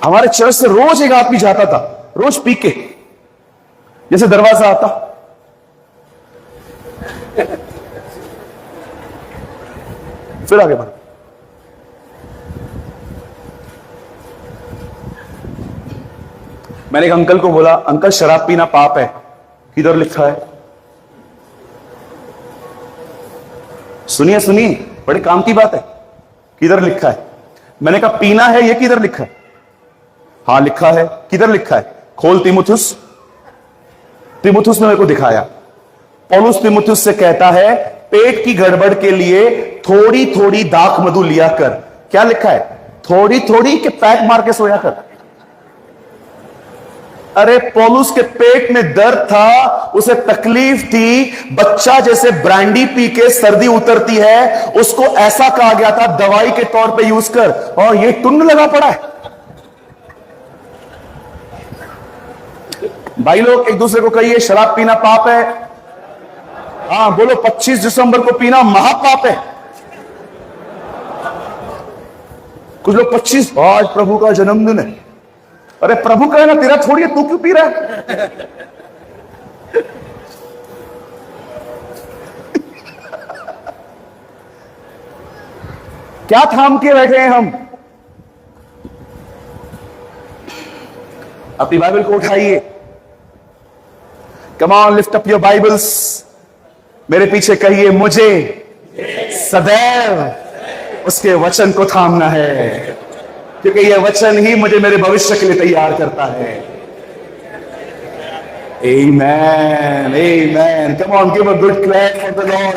हमारे चर्च से रोज एक आदमी जाता था, रोज पी के, जैसे दरवाजा आता। फिर आगे बढ़। मैंने एक अंकल को बोला अंकल शराब पीना पाप है, किधर लिखा है? सुनिए सुनिए, बड़े काम की बात है, किधर लिखा है? मैंने कहा पीना है ये किधर लिखा है? हाँ लिखा है। किधर लिखा है? खोल तीमुथियुस। तीमुथियुस ने मेरे को दिखाया। पौलुस तीमुथियुस से कहता है पेट की गड़बड़ के लिए थोड़ी थोड़ी दाख मधु लिया कर। क्या लिखा है? थोड़ी थोड़ी के पैक मार के सोया कर। अरे पौलुस के पेट में दर्द था, उसे तकलीफ थी, बच्चा जैसे ब्रांडी पी के सर्दी उतरती है उसको ऐसा कहा गया था दवाई के तौर पे यूज कर, और ये टुन्न लगा पड़ा है। भाई लोग एक दूसरे को कहिए शराब पीना पाप है। हाँ बोलो 25 दिसंबर को पीना महापाप है। कुछ लोग 25 आज प्रभु का जन्मदिन है। अरे प्रभु का है ना, तेरा थोड़ी है, तू क्यों पी रहा है? क्या थाम के बैठे हैं हम? अपनी बाइबल को उठाइए। Come on lift up your Bibles. मेरे पीछे कहिए मुझे सदैव उसके वचन को थामना है, क्योंकि यह वचन ही मुझे मेरे भविष्य के लिए तैयार करता है। आमेन, आमेन। Come on, give a good clap for the Lord.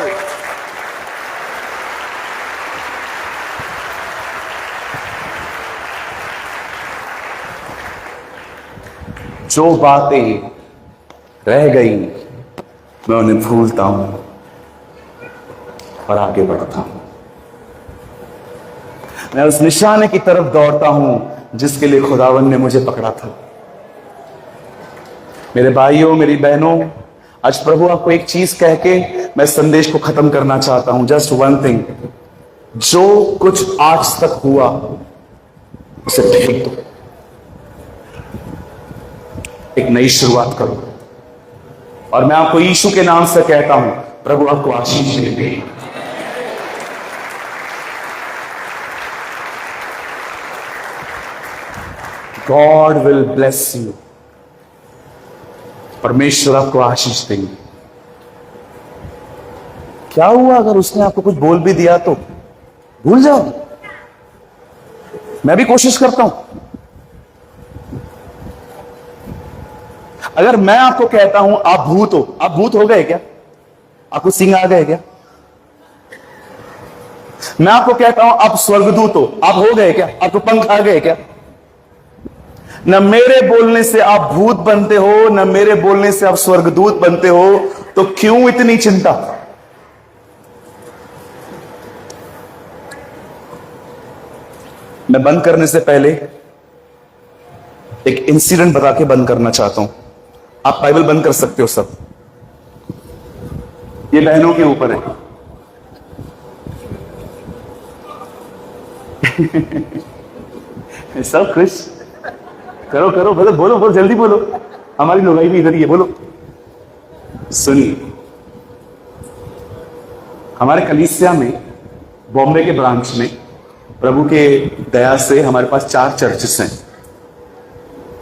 जो बातें रह गई मैं उन्हें भूलता हूं और आगे बढ़ता हूं। मैं उस निशाने की तरफ दौड़ता हूं जिसके लिए खुदावन ने मुझे पकड़ा था। मेरे भाइयों, मेरी बहनों, आज प्रभु आपको एक चीज कह के मैं संदेश को खत्म करना चाहता हूं। जस्ट वन थिंग, जो कुछ आज तक हुआ उसे फेंक दो। एक नई शुरुआत करो। और मैं आपको यीशु के नाम से कहता हूं, प्रभु आपको आशीष दे। God will bless you. परमेश्वर आपको आशीष देंगे। क्या हुआ अगर उसने आपको कुछ बोल भी दिया तो भूल जाओ। मैं भी कोशिश करता हूं। अगर मैं आपको कहता हूं आप भूत हो, आप भूत हो गए क्या? आपको सिंह आ गए क्या? मैं आपको कहता हूं आप स्वर्गदूत हो, आप हो गए क्या? आपको पंख आ गए क्या? न मेरे बोलने से आप भूत बनते हो, न मेरे बोलने से आप स्वर्गदूत बनते हो, तो क्यों इतनी चिंता? मैं बंद करने से पहले एक इंसिडेंट बता के बंद करना चाहता हूं। आप बाइबल बंद कर सकते हो सब। ये बहनों के ऊपर है। सब खुश? करो करो, बोलो बोलो बोलो, जल्दी बोलो। हमारी लुगाई भी इधर ही है, बोलो। सुनिए, हमारे कलीसिया में, बॉम्बे के ब्रांच में, प्रभु के दया से हमारे पास 4 चर्चेस हैं।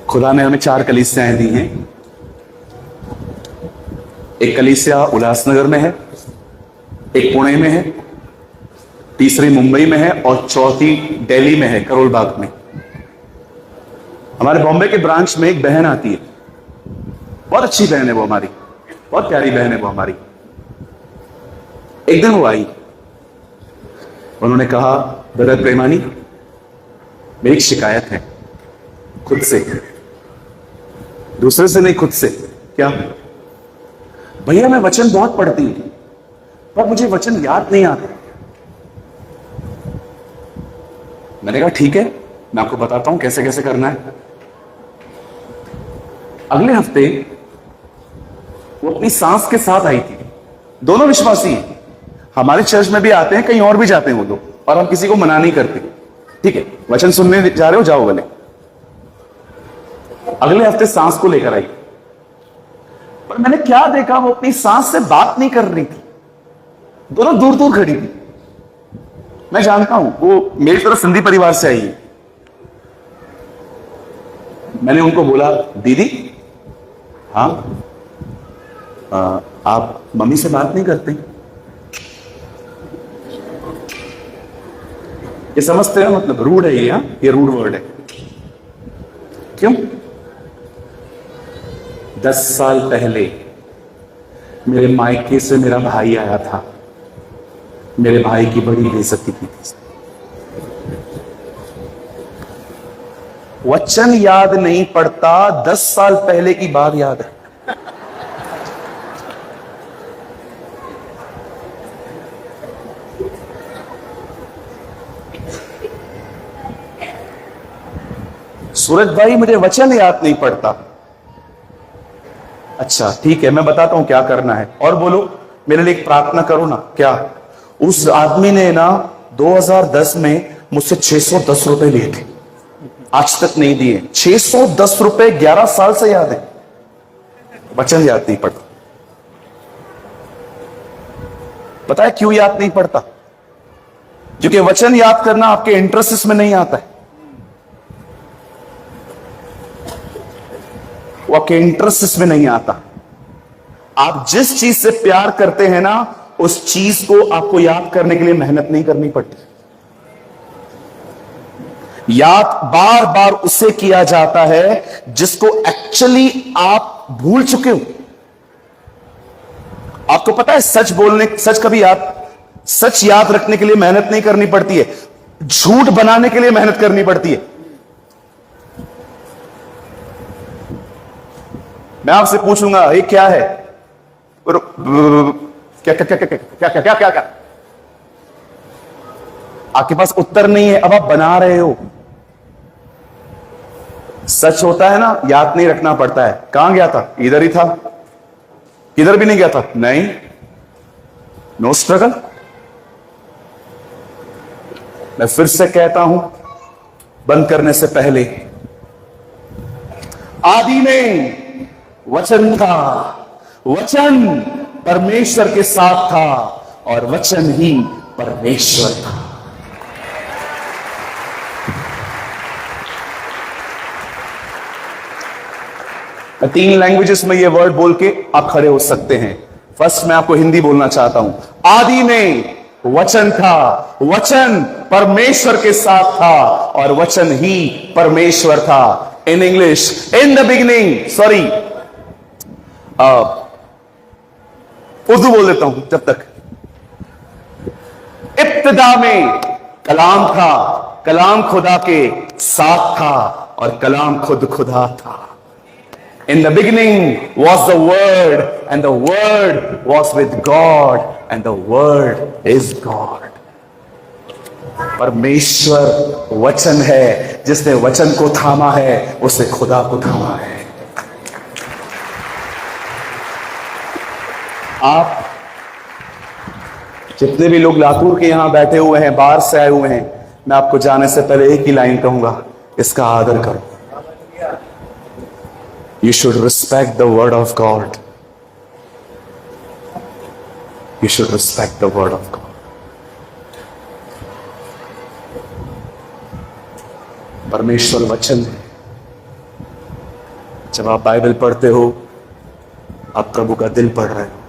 खुदा ने हमें 4 कलीसियाएं दी हैं। एक कलीसिया उल्लासनगर में है, एक पुणे में है, तीसरी मुंबई में है और चौथी दिल्ली में है, करोल बाग में। हमारे बॉम्बे के ब्रांच में एक बहन आती है, बहुत अच्छी बहन है वो हमारी, बहुत प्यारी बहन है वो हमारी। एक दिन वो आई, उन्होंने कहा, ब्रदर प्रेमानी, मेरी एक शिकायत है, खुद से, दूसरे से नहीं, खुद से। क्या? भैया मैं वचन बहुत पढ़ती हूं, पर मुझे वचन याद नहीं आते। मैंने कहा ठीक है, मैं आपको बताता हूं कैसे कैसे करना है। अगले हफ्ते वो अपनी सास के साथ आई थी। दोनों विश्वासी हैं, हमारे चर्च में भी आते हैं, कहीं और भी जाते हैं वो लोग, और हम किसी को मना नहीं करते। ठीक है, वचन सुनने जा रहे हो, जाओ भले। अगले हफ्ते सास को लेकर आई, पर मैंने क्या देखा, वो अपनी सास से बात नहीं कर रही थी, दोनों दूर दूर खड़ी थी। मैं जानता हूं वो मेरी तरह सिंधी परिवार से आई है। मैंने उनको बोला, दीदी, हाँ, आप मम्मी से बात नहीं करते? ये समझते हैं, मतलब रूड है ये, ये रूड वर्ड है। क्यों? 10 साल पहले मेरे मायके से मेरा भाई आया था, मेरे भाई की बड़ी बेइज्जती की थी। वचन याद नहीं पड़ता, 10 साल पहले की बात याद है। सूरज भाई मुझे वचन याद नहीं पड़ता। अच्छा ठीक है, मैं बताता हूं क्या करना है, और बोलो, मेरे लिए एक प्रार्थना करो ना। क्या? उस आदमी ने ना 2010 में मुझसे 610 रुपए लिए थे, आज तक नहीं दिए। 610 रुपए 11 साल से याद है। वचन याद नहीं पड़ता। पता है क्यों याद नहीं पड़ता? क्योंकि वचन याद करना आपके इंटरेस्ट में नहीं आता है, वो आपके इंटरेस्ट में नहीं आता। आप जिस चीज से प्यार करते हैं ना, उस चीज को आपको याद करने के लिए मेहनत नहीं करनी पड़ती। याद बार बार उसे किया जाता है जिसको एक्चुअली आप भूल चुके हो। आपको पता है, सच बोलने, सच याद रखने के लिए मेहनत नहीं करनी पड़ती है, झूठ बनाने के लिए मेहनत करनी पड़ती है। मैं आपसे पूछूंगा, ये क्या है? क्या क्या क्या क्या क्या क्या क्या क्या क्या? आपके पास उत्तर नहीं है, अब आप बना रहे हो। सच होता है ना, याद नहीं रखना पड़ता है। कहां गया था? इधर ही था। किधर भी नहीं गया था? नहीं। No struggle. मैं फिर से कहता हूं, बंद करने से पहले, आदि में वचन था, वचन परमेश्वर के साथ था और वचन ही परमेश्वर था। मैं 3 लैंग्वेजेस में ये वर्ड बोल के आप खड़े हो सकते हैं। फर्स्ट मैं आपको हिंदी बोलना चाहता हूं। आदि में वचन था, वचन परमेश्वर के साथ था और वचन ही परमेश्वर था। In English, in the beginning, sorry Urdu बोल देता हूं जब तक। इब्तिदा में कलाम था, कलाम खुदा के साथ था और कलाम खुद खुदा था। In the beginning was the Word, and the Word was with God, and the Word is God. परमेश्वर वचन है, जिसने वचन को थामा है उसने खुदा को थामा है। आप जितने भी लोग लातूर के यहां बैठे हुए हैं, बाहर से आए हुए हैं, मैं आपको जाने से पहले एक ही लाइन कहूंगा, इसका आदर करो। You should respect the word of God. You should respect the word of God. परमेश्वर वचन है। जब आप बाइबल पढ़ते हो, आप प्रभु का दिल पढ़ रहे हो।